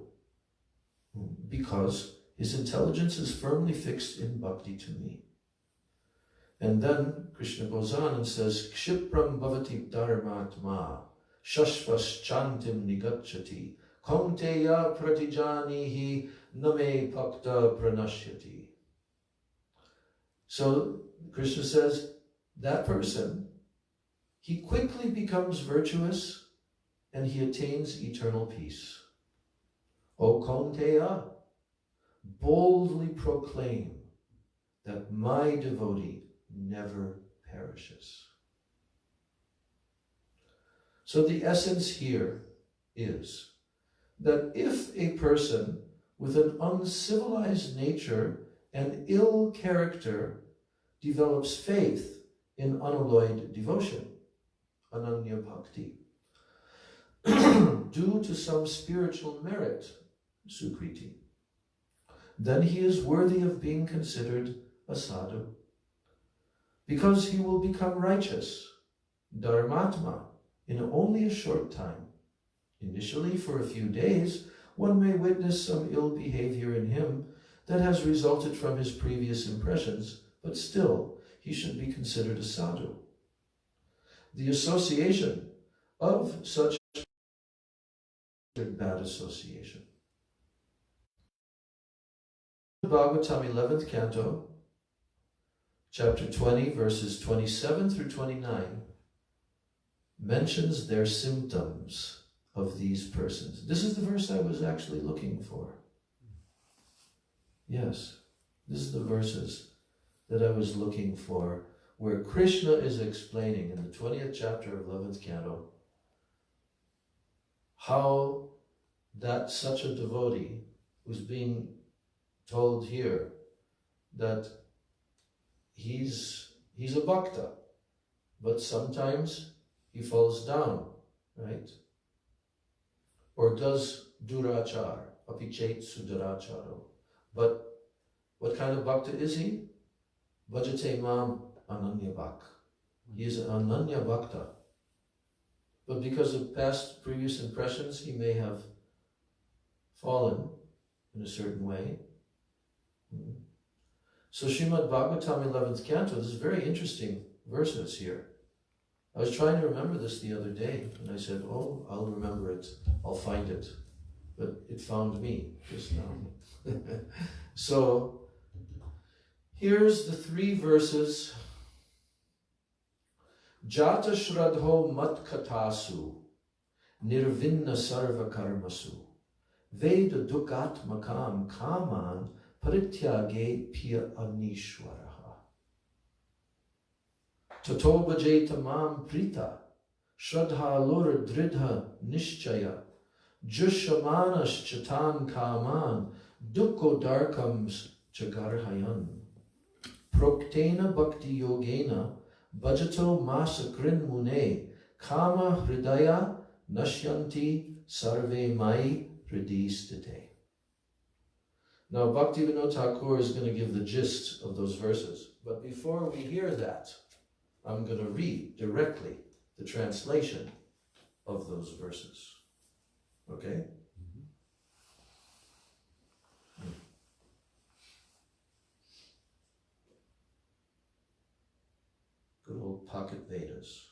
because his intelligence is firmly fixed in bhakti to me. And then Krishna goes on and says, Kshipram bhavati dharmatma shashvas chantim nigacchati Kaunteya pratijanihi name bhakta pranashyati. So Krishna says, that person, he quickly becomes virtuous and he attains eternal peace. O Kaunteya, boldly proclaim that my devotee never perishes. So the essence here is that if a person with an uncivilized nature and ill character develops faith in unalloyed devotion, ananya bhakti, due to some spiritual merit, sukriti, then he is worthy of being considered a sadhu, because he will become righteous, dharmatma, in only a short time. Initially, for a few days, one may witness some ill behavior in him that has resulted from his previous impressions, but still, he should be considered a sadhu. The association of such bad association. Bhagavatam 11th canto, chapter 20, verses 27 through 29, mentions their symptoms of these persons. This is the verse I was actually looking for. Yes, this is the verses that I was looking for, where Krishna is explaining in the 20th chapter of 11th canto how that such a devotee who's being told here that he's a bhakta, but sometimes he falls down, right? Or does durachar, apichet sudaracharo. But what kind of bhakta is he? Bhajate mam ananya bhak. He is an ananya bhakta. But because of past previous impressions, he may have fallen in a certain way. So Srimad Bhagavatam 11th canto, this is very interesting verses here. I was trying to remember this the other day, and I said, oh, I'll remember it, I'll find it. But it found me just now. So, here's the 3 verses. Jata shradho matkatasu, nirvinna sarva karmasu, veda dukatmakam kaman parityage pya anishwaraha. Tato bhajeta mam prita, shradha lor dridha nishchaya, jushamanas chatan kaman, dukko darkams chagarhayan. Proktena bhakti yogena, bhajato masakrin mune, kama hridaya nashyanti sarve mai hridistite. Now Bhaktivinoda Thakur is going to give the gist of those verses. But before we hear that, I'm going to read directly the translation of those verses. Okay? Good old pocket Vedas.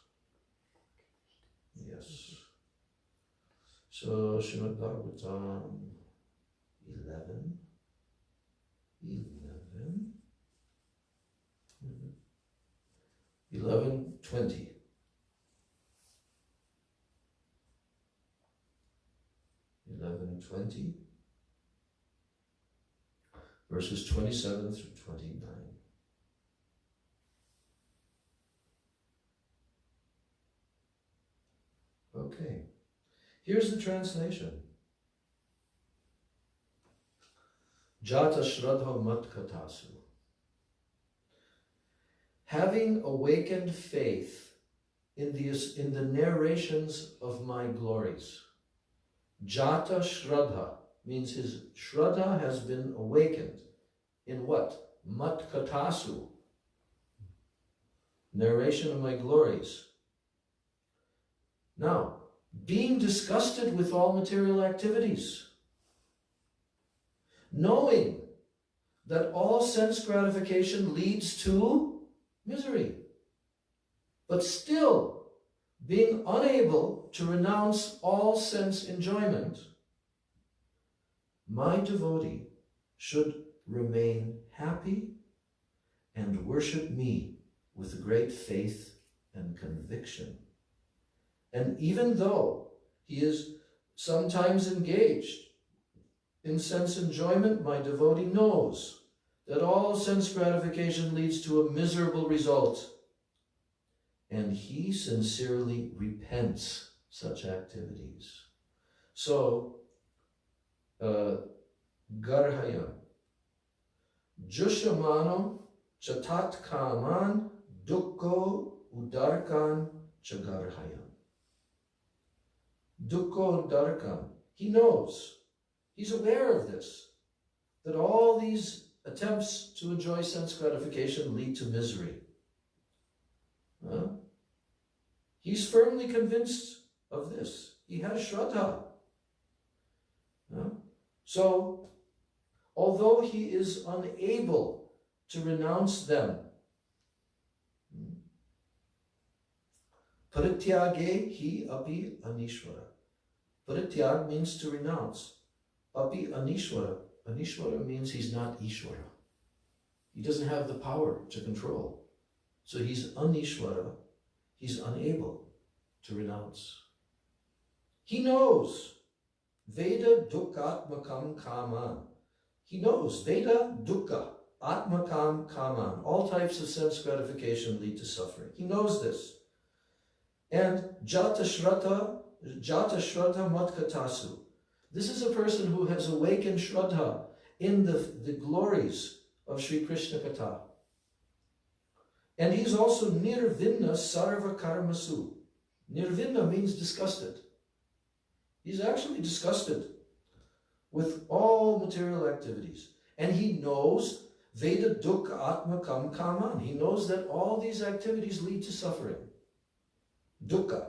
Yes. So, Srimad Bhagavatam 11. 11:20. Verses 27 through 29. Okay, here's the translation. Jata shradha matkatasu. Having awakened faith in the narrations of my glories. Jata shradha means his shradha has been awakened. In what? Matkatasu. Narration of my glories. Now, being disgusted with all material activities, knowing that all sense gratification leads to misery, but still being unable to renounce all sense enjoyment, my devotee should remain happy and worship me with great faith and conviction. And even though he is sometimes engaged in sense enjoyment, my devotee knows that all sense gratification leads to a miserable result, and he sincerely repents such activities. So, Garhaya, Jushamano Chatat Kaman Dukko Udarkan Chagarhaya. Dukko Udarkan. He knows, he's aware of this, that all these attempts to enjoy sense gratification lead to misery. He's firmly convinced of this. He has Shraddha. So, although he is unable to renounce them, Parityage hi api anishvara. Parityag means to renounce. Api anishvara. Anishvara means he's not Ishvara. He doesn't have the power to control. So he's anishvara. He's unable to renounce. He knows Veda dukkha atmakam kaman. He knows Veda dukkha atmakam kaman. All types of sense gratification lead to suffering. He knows this. And jata shraddha matkatasu. This is a person who has awakened Shraddha in the glories of Sri Krishna Katha. And he's also nirvinna sarva karmasu. Nirvinna means disgusted. He's actually disgusted with all material activities. And he knows Veda dukkha atmakam kaman. He knows that all these activities lead to suffering. Dukkha.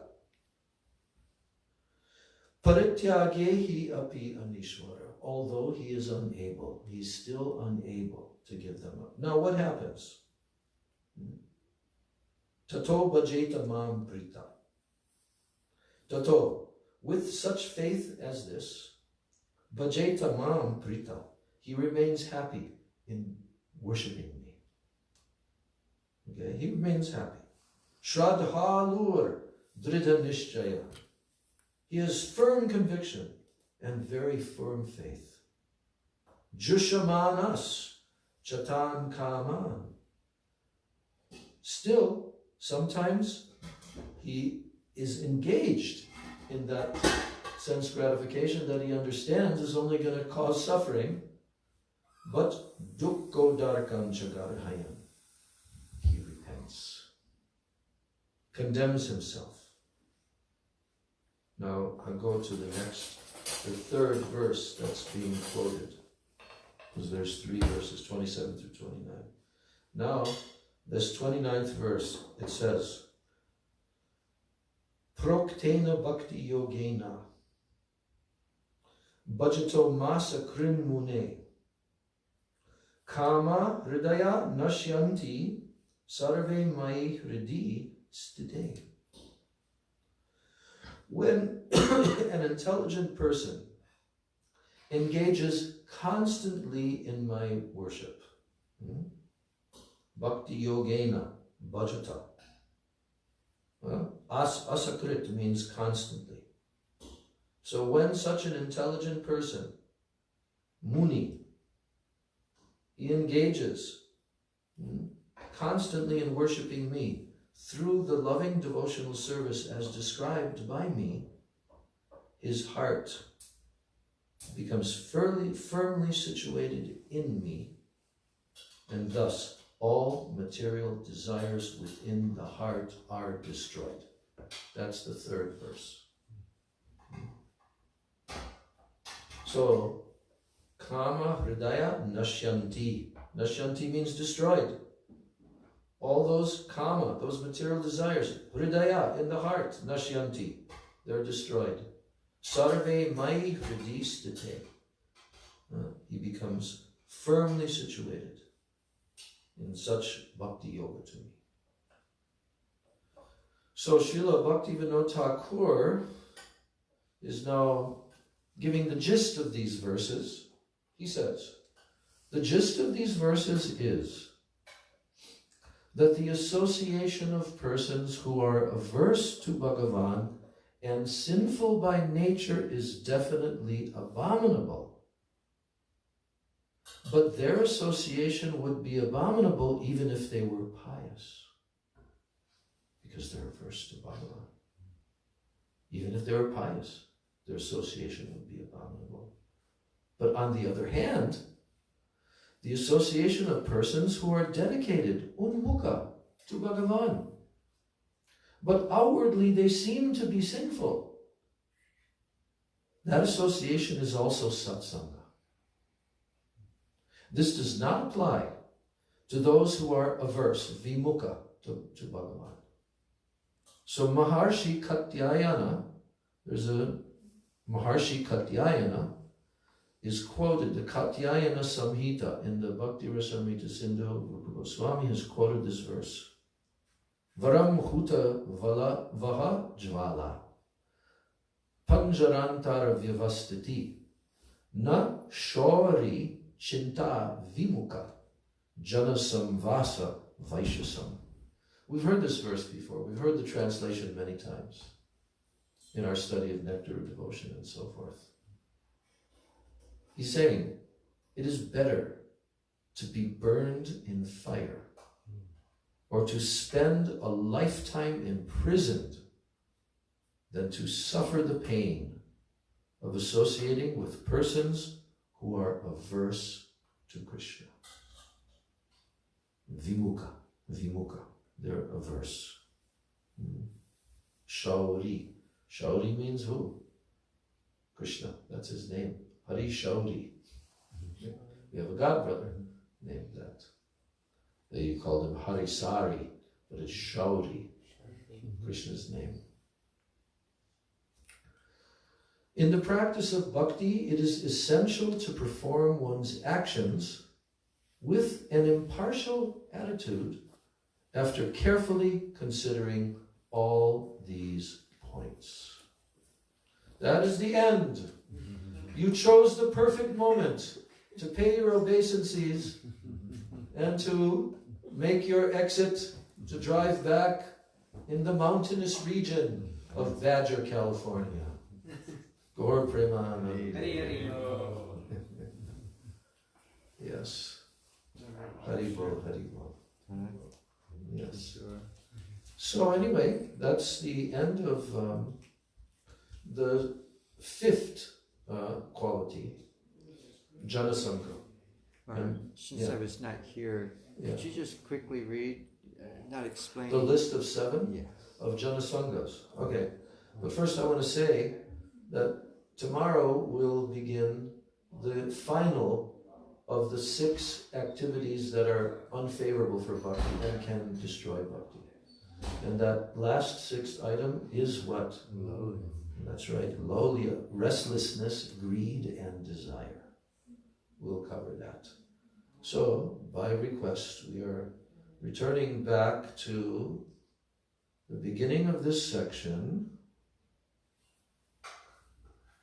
Parityagehi api anishvara. Although he is unable, he's still unable to give them up. Now what happens? Tato bhajeta mam prita. Tato, with such faith as this, bhajeta mam prita, he remains happy in worshipping me. Okay, he remains happy. Shraddhalur dridha nishchaya. He has firm conviction and very firm faith. Jushamanas chatan kaman. Still, sometimes he is engaged in that sense gratification that he understands is only going to cause suffering, but dukkho darkam chagarhayan. He repents, condemns himself. Now I'll go to the third verse that's being quoted, because there's 3 verses, 27 through 29. Now, this 29th verse, it says, Proktena bhakti yogena bhajato masa krim mune kama hridaya nashyanti sarve mai hridi stite. When an intelligent person engages constantly in my worship, bhakti yogena, bhajata. Asakrit means constantly. So when such an intelligent person, muni, he engages constantly in worshipping me through the loving devotional service as described by me, his heart becomes firmly situated in me, and thus all material desires within the heart are destroyed. That's the 3rd verse. So, kama hridaya nashyanti. Nashyanti means destroyed. All those kama, those material desires, hridaya, in the heart, nashyanti, they're destroyed. Sarve mai hridi stite. He becomes firmly situated in such bhakti yoga to me. So Srila Bhaktivedanta Thakur is now giving the gist of these verses He says, the gist of these verses is that the association of persons who are averse to Bhagavan and sinful by nature is definitely abominable. But their association would be abominable even if they were pious, because they're averse to Bhagavan. Even if they were pious, their association would be abominable. But on the other hand, the association of persons who are dedicated, unmukha, to Bhagavan, but outwardly they seem to be sinful, that association is also satsanga. This does not apply to those who are averse, vimukha, to Bhagavan. So Maharshi Katyayana, there's a Maharshi Katyayana, is quoted, the Katyayana Samhita in the Bhakti Rasamrita Sindhu, Rupa Goswami has quoted this verse. Varam huta vala vaha jvala panjarantara vyavastiti na shori chinta vimukha janasamvasa vaishasam. We've heard this verse before. We've heard the translation many times in our study of nectar of devotion and so forth. He's saying, it is better to be burned in fire or to spend a lifetime imprisoned than to suffer the pain of associating with persons who are averse to Krishna. Vimukha, vimukha, they're averse. Shauri. Shauri means who? Krishna, that's his name. Hari Shauri. We have a godbrother named that. They called him Harisari, but it's Shauri, Krishna's name. In the practice of bhakti, it is essential to perform one's actions with an impartial attitude after carefully considering all these points. That is the end. You chose the perfect moment to pay your obeisances and to make your exit to drive back in the mountainous region of Badger, California. Gaur Premanand. Yes. Haribol, Haribol. Yes. So anyway, that's the end of the fifth quality, Janasangha. Since I was not here, could you just quickly read, not explain? The list of 7 Yes. of Janasanghas. Okay, but first I want to say that tomorrow we'll begin the final of the 6 activities that are unfavorable for bhakti and can destroy bhakti. And that last 6th item is what? Lowly. That's right, lowly, restlessness, greed, and desire. We'll cover that. So, by request, we are returning back to the beginning of this section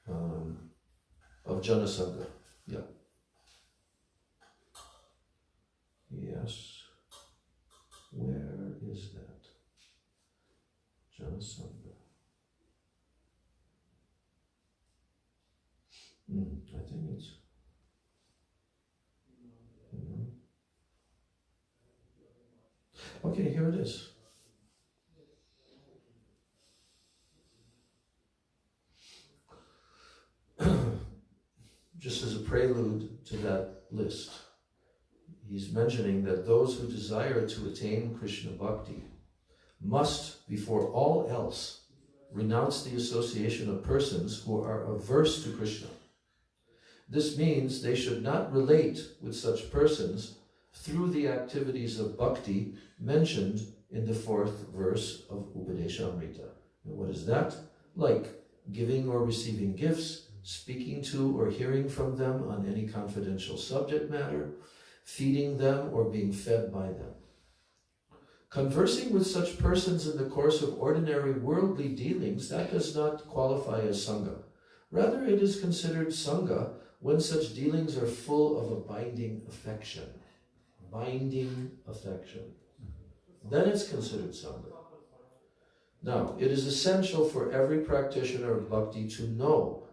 of Janasangha. Yeah. Yes. Where is that? Janasangha. I think it's... Okay, here it is. Just as a prelude to that list, he's mentioning that those who desire to attain Krishna Bhakti must, before all else, renounce the association of persons who are averse to Krishna. This means they should not relate with such persons through the activities of bhakti mentioned in the 4th verse of Upadeshamrita. And what is that? Like giving or receiving gifts, speaking to or hearing from them on any confidential subject matter, feeding them or being fed by them. Conversing with such persons in the course of ordinary worldly dealings, that does not qualify as sangha. Rather, it is considered sangha when such dealings are full of a binding affection, then it's considered Sangha. Now, it is essential for every practitioner of bhakti to know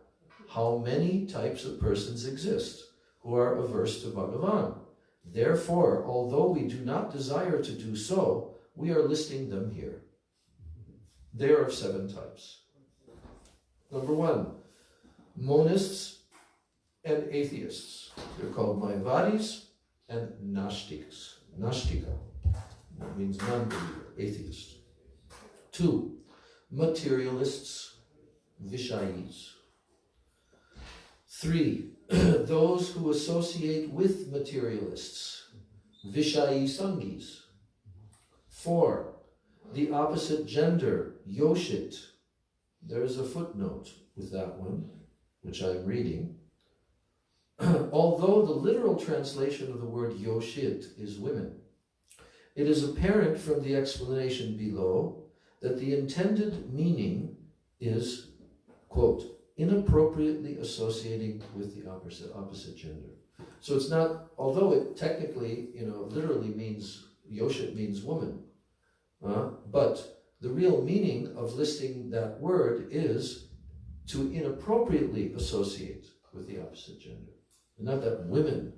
how many types of persons exist who are averse to Bhagavan. Therefore, although we do not desire to do so, we are listing them here. They are of 7 types. Number 1, monists and atheists. They're called Mayavadis and Nastiks. Nastika, that means non-believer, atheist. 2, materialists, Vishayis. 3, those who associate with materialists, Vishayi Sangis. 4, the opposite gender, Yoshit. There's a footnote with that one, which I'm reading. Although the literal translation of the word Yoshit is women, it is apparent from the explanation below that the intended meaning is, quote, inappropriately associating with the opposite gender. So it's not, although it technically, literally means, Yoshit means woman, but the real meaning of listing that word is to inappropriately associate with the opposite gender. Not that women,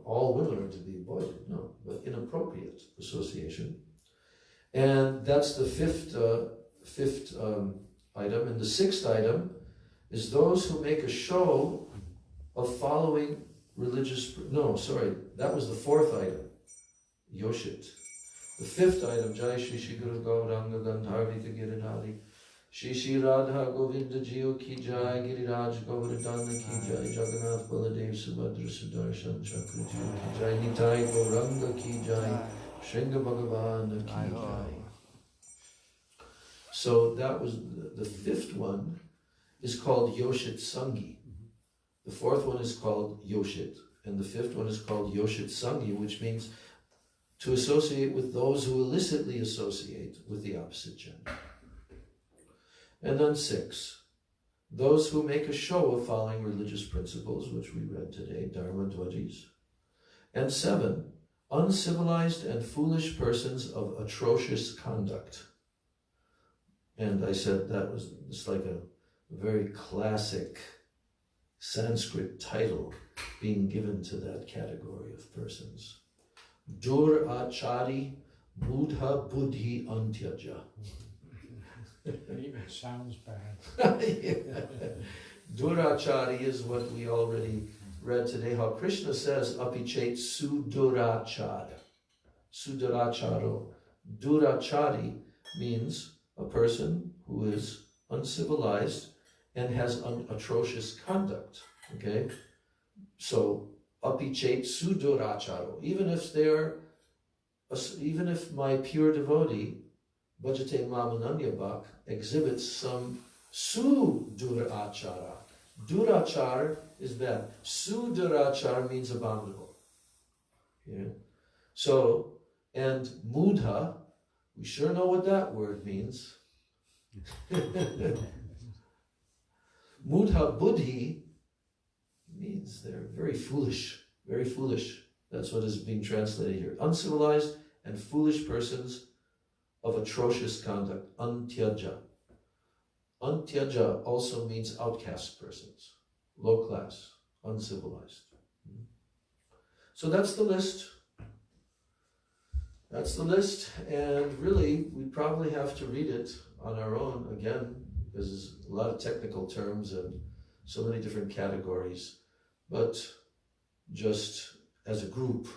all women are to be avoided, no, but inappropriate association. And that's the fifth item. And the 6th item is those who make a show of following religious, that was the 4th item, Yoshit. The 5th item, Jai Shri Shri Guru Gauranga Gandharvika Girinari, Shri Shri Radha Govinda Jiyo Ki Jai, Giriraj Govardhana Ki Jai, Jagannath Baladev Subhadra Sudarshan Chakra Ki Jai, Nitai Gauranga Ki Jai, Shringa Bhagavana Ki Jai. So that was the 5th one is called Yoshit Sangi. The 4th one is called Yoshit, and the 5th one is called Yoshit Sangi, which means to associate with those who illicitly associate with the opposite gender. And then 6, those who make a show of following religious principles, which we read today, Dharma Dvajis. And 7, uncivilized and foolish persons of atrocious conduct. And I said it's like a very classic Sanskrit title being given to that category of persons. Dur achari buddha buddhi antyaja. It even sounds bad. Durachari is what we already read today, how Krishna says, apichet sudurachara. Suduracharo. Durachari means a person who is uncivilized and has atrocious conduct. Okay? So, apichet suduracharo. Even if my pure devotee, Bhajate Mamananya Bhak, exhibits some sudurachara. Durachar is bad. Sudurachar means abominable. Yeah. So, and mudha, we sure know what that word means. Mudha buddhi means they're very foolish, very foolish. That's what is being translated here. Uncivilized and foolish persons of atrocious conduct, antyaja. Antyaja also means outcast persons, low class, uncivilized. So that's the list. That's the list, and really, we probably have to read it on our own again, because there's a lot of technical terms and so many different categories, but just as a group,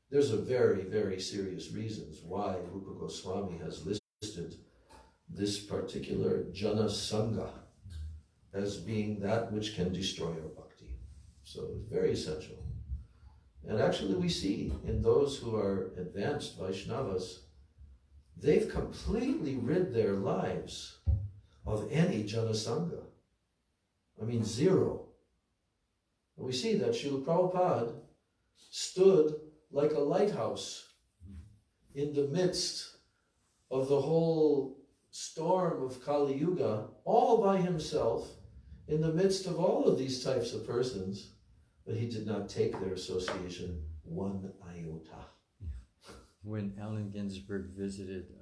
there's a very, very serious reasons why Rupa Goswami has listed this particular Jana Sangha as being that which can destroy our bhakti. So it's very essential. And actually we see in those who are advanced Vaishnavas, they've completely rid their lives of any Jana Sangha. I mean, zero. And we see that Srila Prabhupada stood like a lighthouse in the midst of the whole storm of Kali Yuga, all by himself, in the midst of all of these types of persons, but he did not take their association one iota. When Allen Ginsberg visited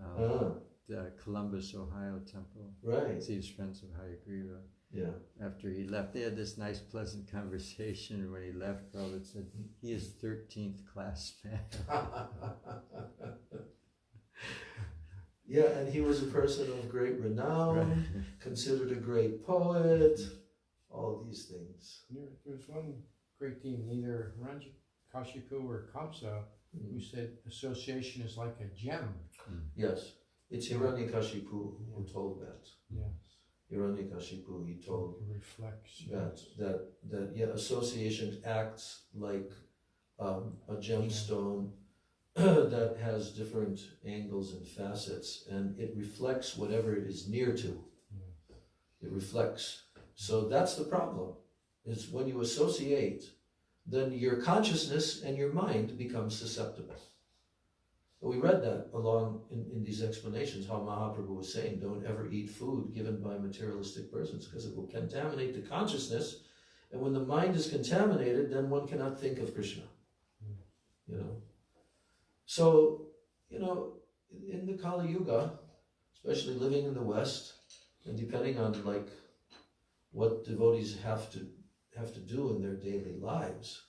the Columbus, Ohio temple, right. see his friends of Hayagriva. Yeah. After he left, they had this nice, pleasant conversation. When he left, Prabhupada said, he is 13th class man. Yeah, and he was a person of great renown, Right. considered a great poet, all these things. There's one great theme, either Kashipu or Kamsa, who said association is like a gem. Yes, it's Hiranyakashipu who told that. Yes. Hiranyakashipu, he told It reflects. that association acts like a gemstone that has different angles and facets, and it reflects whatever it is near to. It reflects. So that's the problem, is when you associate, then your consciousness and your mind become susceptible. We read that along in these explanations, how Mahaprabhu was saying, don't ever eat food given by materialistic persons, because it will contaminate the consciousness, and when the mind is contaminated, then one cannot think of Krishna. You know. So, you know, in the Kali Yuga, especially living in the West, and depending on like what devotees have to do in their daily lives,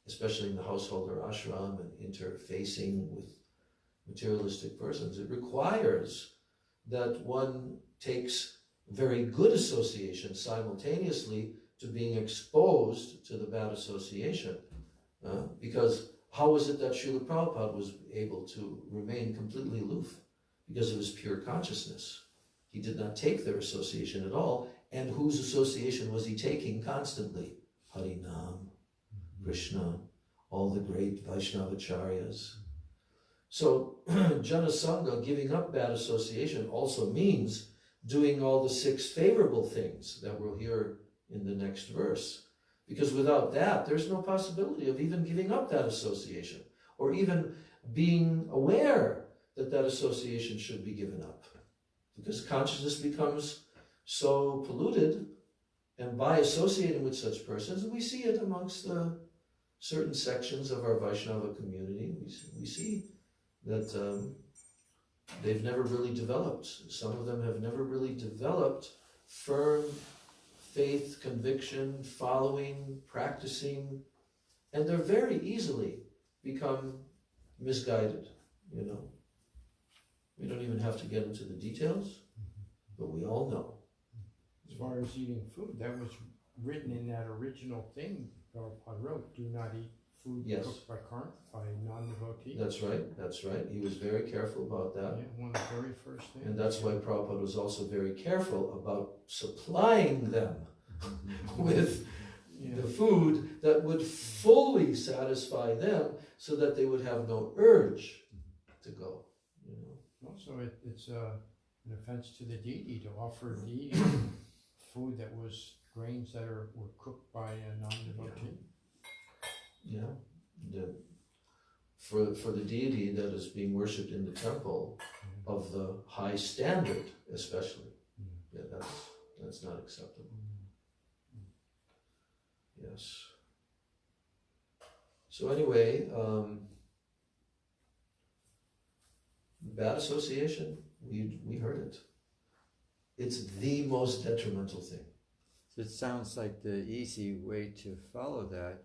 especially in the household or ashram and interfacing with materialistic persons, it requires that one takes very good association simultaneously to being exposed to the bad association. Because how was it that Srila Prabhupada was able to remain completely aloof? Because of his pure consciousness. He did not take their association at all. And whose association was he taking constantly? Harinam, Krishna, all the great Vaishnavacharyas. So Janasangha, giving up bad association, also means doing all the 6 favorable things that we'll hear in the next verse. Because without that, there's no possibility of even giving up that association, or even being aware that that association should be given up. Because consciousness becomes so polluted, and by associating with such persons, and we see it amongst the certain sections of our Vaishnava community, we see that they've never really developed. Some of them have never really developed firm faith, conviction, following, practicing, and they're very easily become misguided, you know. We don't even have to get into the details, but we all know. As far as eating food, that was written in that original thing Prabhupada wrote, do not eat food cooked by non-devotees. That's right. He was very careful about that. Yeah, one of the very first things. And that's why Prabhupada was also very careful about supplying them with the food that would fully satisfy them, so that they would have no urge to go. You know? Also, it's an offense to the deity to offer deity food that was grains that were cooked by a non-devotee. Yeah. For the deity that is being worshipped in the temple of the high standard, especially. Yeah, that's not acceptable. Yes. So anyway, bad association, we heard it. It's the most detrimental thing. So it sounds like the easy way to follow that,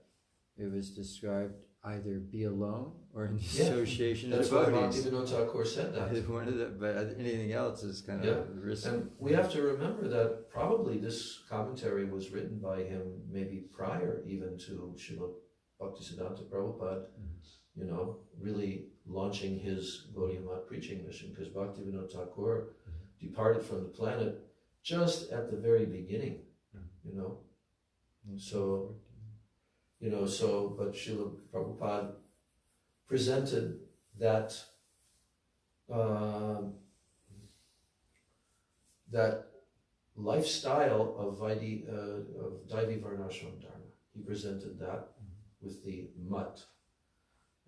it was described either be alone or in association of devotees. That's why Bhaktivedanta Thakur said that. One of the, but anything else is kind of risky. And we have to remember that probably this commentary was written by him maybe prior even to Srila Bhaktisiddhanta Prabhupada, you know, really launching his Gaudiya Math preaching mission, because Bhaktivedanta Thakur departed from the planet just at the very beginning, you know. So, you know, but Srila Prabhupada presented that that lifestyle of Daivi Varnashram Dharma. He presented that with the Mat.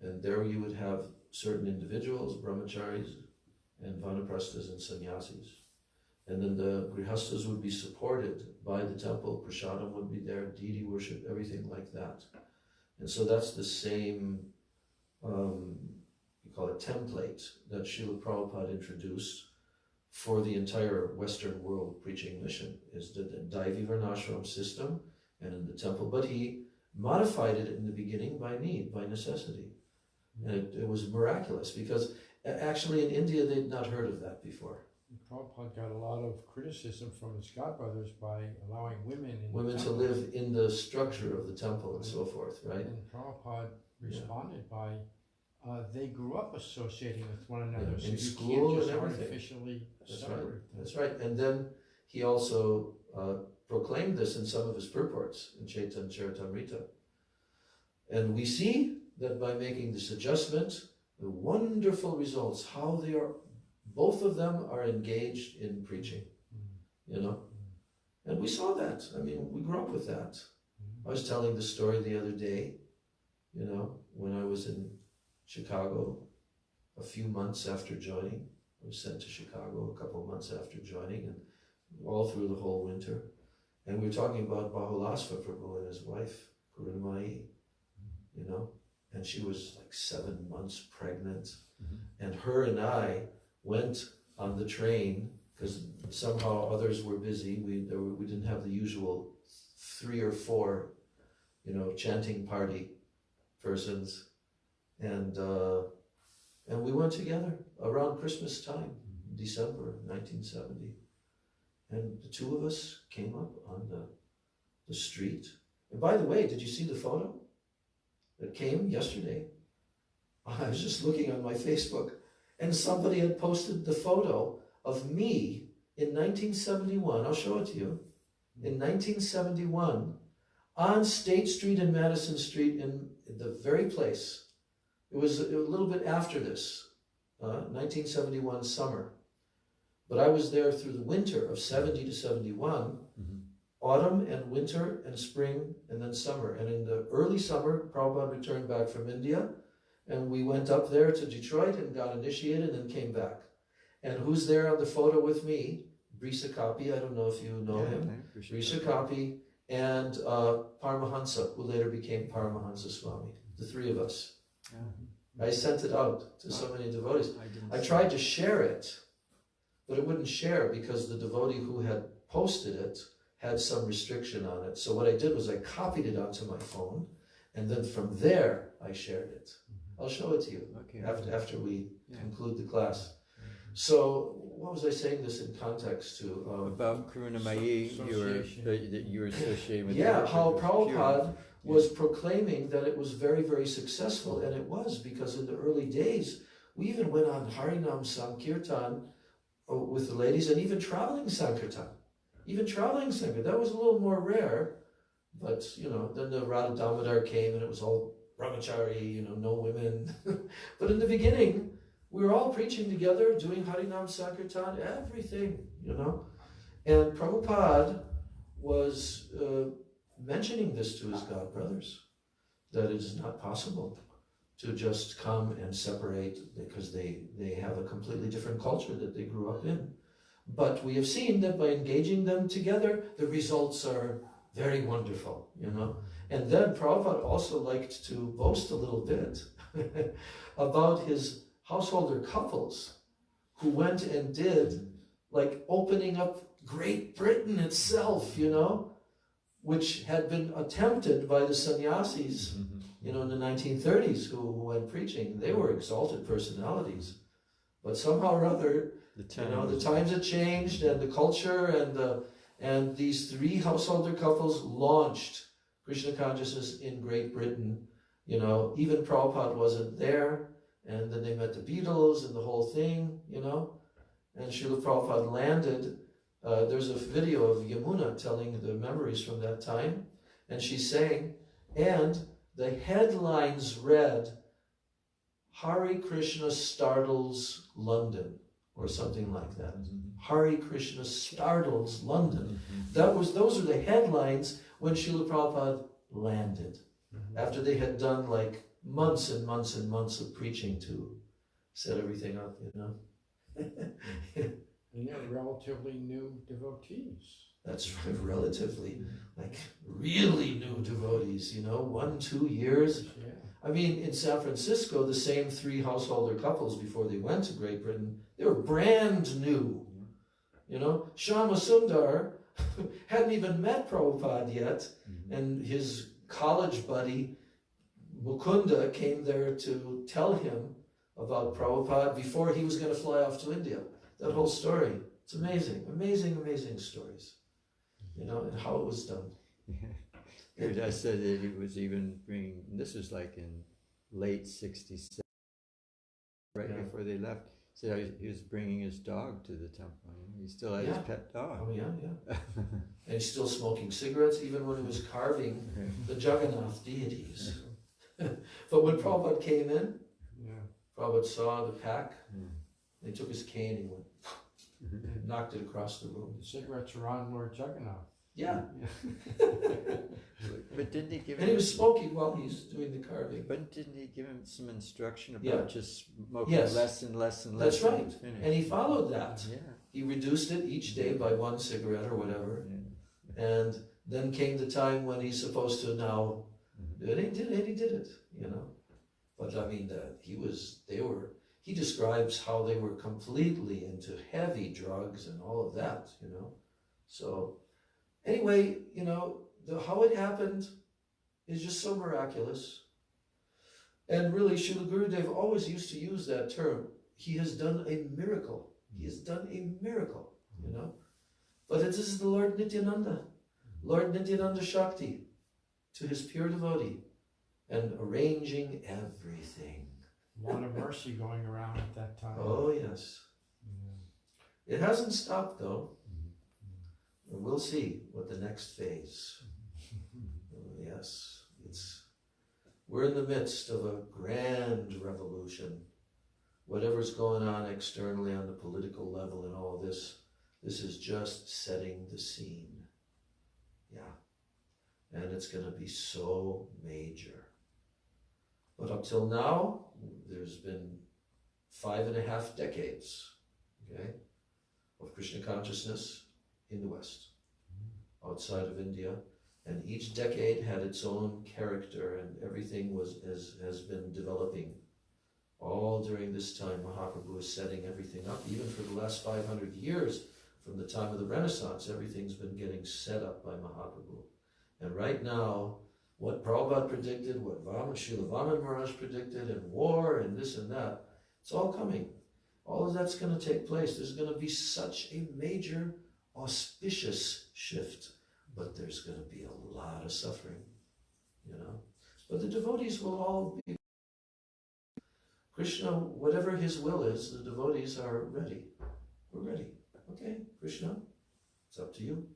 And there you would have certain individuals, brahmacharis, and vanaprasthas and sannyasis. And then the grihastas would be supported by the temple, prasadam would be there, deity worship, everything like that. And so that's the same, you call it template, that Srila Prabhupada introduced for the entire Western world preaching mission, is the Daivi Varnashram system and in the temple. But he modified it in the beginning by need, by necessity. And it was miraculous, because actually in India they'd not heard of that before. Prabhupada got a lot of criticism from his godbrothers by allowing women to live in the structure of the temple and so forth, right? And Prabhupada responded by, they grew up associating with one another, so in you school can't just and everything. artificially separate them. That's right. And then he also proclaimed this in some of his purports in Chaitanya Charitamrita. And we see that by making this adjustment, the wonderful results, how they are, both of them are engaged in preaching, you know. And we saw that. I mean, we grew up with that. I was telling the story the other day, you know, when I was in Chicago a few months after joining. I was sent to Chicago a couple of months after joining, and all through the whole winter. And we were talking about Bahulasva Prabhu and his wife, Karunamai, you know, and she was like 7 months pregnant. And her and I went on the train, because somehow others were busy. We didn't have the usual 3 or 4, you know, chanting party persons. And we went together around Christmas time, December 1970. And the two of us came up on the street. And by the way, did you see the photo that came yesterday? I was just looking on my Facebook, and somebody had posted the photo of me in 1971. I'll show it to you. In 1971, on State Street and Madison Street, in the very place. It was a little bit after this, 1971 summer. But I was there through the winter of 70 to 71, autumn and winter and spring and then summer. And in the early summer, Prabhupada returned back from India, and we went up there to Detroit and got initiated and came back. And who's there on the photo with me? Brisa Kapi, I don't know if you know him. Brisa Kapi and Paramahansa, who later became Paramahansa Swami, the three of us. I sent it out to so many devotees. I tried to share it, but it wouldn't share because the devotee who had posted it had some restriction on it. So what I did was I copied it onto my phone, and then from there I shared it. I'll show it to you after we conclude the class. So what was I saying this in context to? About Karunamayi, you were associated with. Yeah, how Prabhupada was proclaiming that it was very, very successful, and it was, because in the early days, we even went on Harinam Sankirtan with the ladies, and even traveling Sankirtan. That was a little more rare, but, you know, then the Radha Damodar came, and it was all brahmachari, you know, no women. But in the beginning, we were all preaching together, doing Harinam Sankirtan, everything, you know. And Prabhupada was mentioning this to his godbrothers, that it is not possible to just come and separate, because they have a completely different culture that they grew up in. But we have seen that by engaging them together, the results are very wonderful, you know. And then Prabhupada also liked to boast a little bit about his householder couples who went and did, like, opening up Great Britain itself, you know, which had been attempted by the sannyasis, you know, in the 1930s who went preaching. They were exalted personalities. But somehow or other, you know, the times had changed, and the culture, and these three householder couples launched Krishna consciousness in Great Britain. You know, even Prabhupada wasn't there, and then they met the Beatles and the whole thing, you know. And Srila Prabhupada landed. There's a video of Yamuna telling the memories from that time, and she's saying, and the headlines read, Hare Krishna startles London, or something like that. Hare Krishna startles London. Those were the headlines when Srila Prabhupada landed, after they had done like months and months and months of preaching to set everything up, you know. And relatively new devotees. That's right, relatively, like really new devotees, 1, 2 years. Yeah. I mean, in San Francisco, the same 3 householder couples before they went to Great Britain, they were brand new. Shama Sundar hadn't even met Prabhupada yet, and his college buddy Mukunda came there to tell him about Prabhupada before he was going to fly off to India. That whole story, it's amazing, amazing, amazing stories, and how it was done. I said that he was even bringing, this was like in late 67, before they left. So he was bringing his dog to the temple. He still had his pet dog. Oh, yeah. And he's still smoking cigarettes, even when he was carving the Jagannath deities. But when Prabhupada came in, Prabhupada saw the pack, they took his cane and went, knocked it across the room. The cigarettes are on Lord Jagannath. Yeah. But didn't he give him... And he was smoking while he's doing the carving. But didn't he give him some instruction about just smoking less and less and That's less? right. And he followed that. Yeah. He reduced it each day by 1 cigarette or whatever. Yeah. And then came the time when he's supposed to now do it. And he did it, But I mean, he describes how they were completely into heavy drugs and all of that, So anyway, how it happened is just so miraculous. And really, Srila Gurudev always used to use that term. He has done a miracle. He has done a miracle, But this is the Lord Nityananda. Lord Nityananda Shakti to his pure devotee and arranging everything. A lot of mercy going around at that time. Oh, yes. It hasn't stopped, though. And we'll see what the next phase. Yes, we're in the midst of a grand revolution. Whatever's going on externally on the political level and all this is just setting the scene. Yeah. And it's going to be so major. But up till now, there's been 5.5 decades, of Krishna consciousness in the West, outside of India, and each decade had its own character, and everything has been developing. All during this time, Mahaprabhu is setting everything up. Even for the last 500 years, from the time of the Renaissance, everything's been getting set up by Mahaprabhu. And right now, what Prabhupada predicted, what Srila Vaman Maharaj predicted, and war, and this and that, it's all coming. All of that's going to take place. There's going to be such a major, auspicious shift, but there's going to be a lot of suffering, But the devotees will all be... Krishna, whatever his will is, the devotees are ready. We're ready. Okay, Krishna, it's up to you.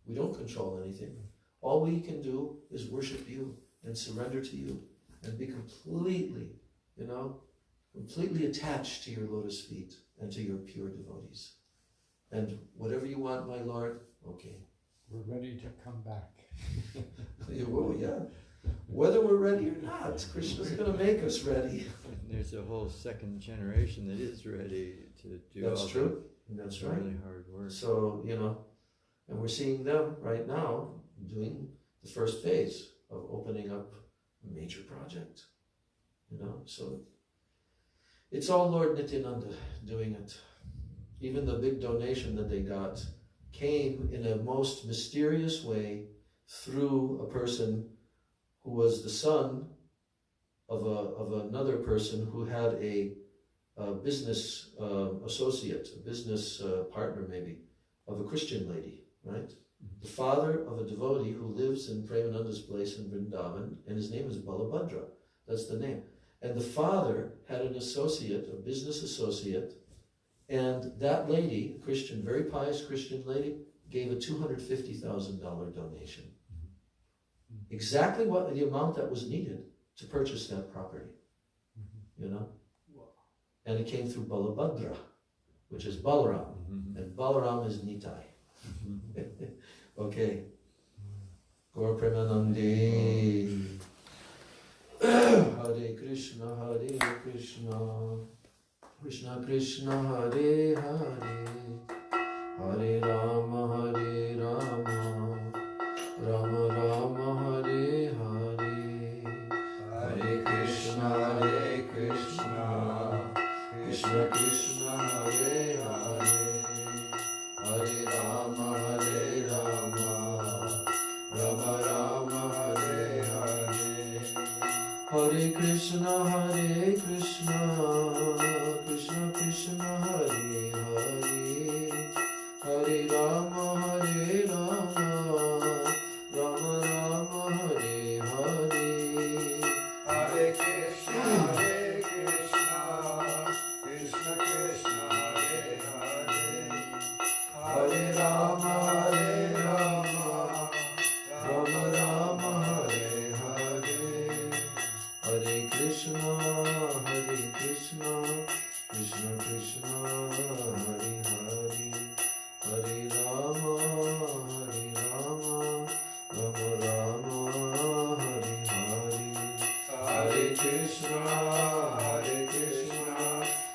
We don't control anything. All we can do is worship you and surrender to you and be completely, completely attached to your lotus feet and to your pure devotees. And whatever you want, my Lord, okay. We're ready to come back. Oh, yeah. Whether we're ready or not, Krishna's going to make us ready. There's a whole second generation that is ready to do That's all true. That's right. Really hard work. So, and we're seeing them right now doing the first phase of opening up a major project. So it's all Lord Nityananda doing it. Even the big donation that they got came in a most mysterious way through a person who was the son of another person who had a business associate, a business partner maybe, of a Christian lady, right? The father of a devotee who lives in Premananda's place in Vrindavan, and his name is Balabhadra. That's the name. And the father had an associate, a business associate, and that lady, a Christian, very pious Christian lady, gave a $250,000 donation. Exactly what the amount that was needed to purchase that property, And it came through Balabhadra, which is Balaram, and Balaram is Nitai. Okay. Gaur Premanande. Hare Krishna, Krishna Krishna, Hare Hare. Krishna, Hare Krishna, Krishna Krishna, Hare Hare, Hare Rama, Hare Rama, Rama Rama, Hare Hare. Hare Krishna, Krishna Krishna, Hare Hare, Hare Rama, Hare Rama, Rama Rama, Hare Hare. Hare Krishna, Krishna Krishna, Hare Hare, Hare Rama, Rama Rama, Hare Hare. Hare Krishna,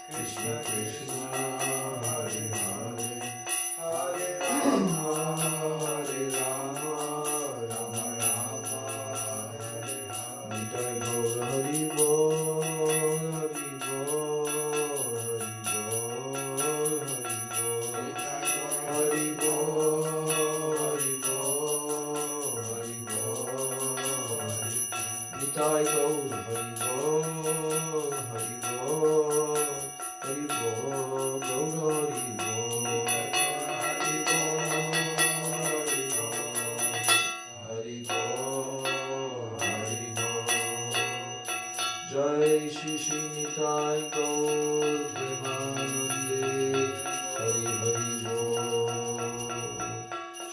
Krishna Krishna, Hare Hare, Hare Rama, Rama Rama, Hare Hare. Nitai Gaura Hari Bol, Hari Bol, Hari Bol, Hari Bol, Hari Bol, Nitai Gaura Hari Bol, Hari Bol, Hari Bol, Gaura Hari Bol, Hari Bol, Hari Bol, Hari Bol. Jai Shri Shri Nitai Gaur Premanande, Hari Hari Bol.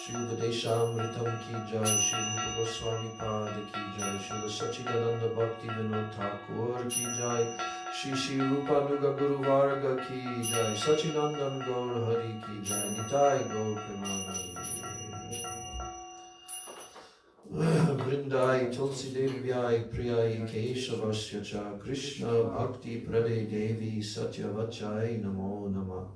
Shri Vedeshamritam ki jai, Shri Rupa Goswami Pad ki jai, Shri Sachidananda Bhaktivedanta Thakur ki jai, Shri Shri Rupa Nuga Guru Varga ki jai, Sachidananda Gaur Hari ki jai, Nitai Gaur Premanande. Vrindai Tulsi Devyai Priyai Keshavasya cha Krishna Bhakti Prade Devi Satyavachai Namo Namah.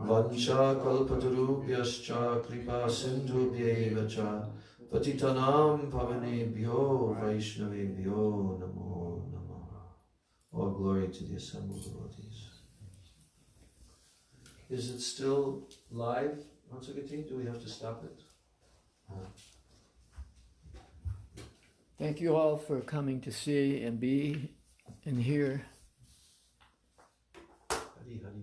Vancha Kalpatarubhyascha Kripa Sindhubhyeva cha Patitanam Pavanebhyo Vaishnavebhyo Namo Namah. All glory to the assembled devotees. Is it still live, Matsugati? Do we have to stop it? Thank you all for coming to see and be and hear. Hari Hari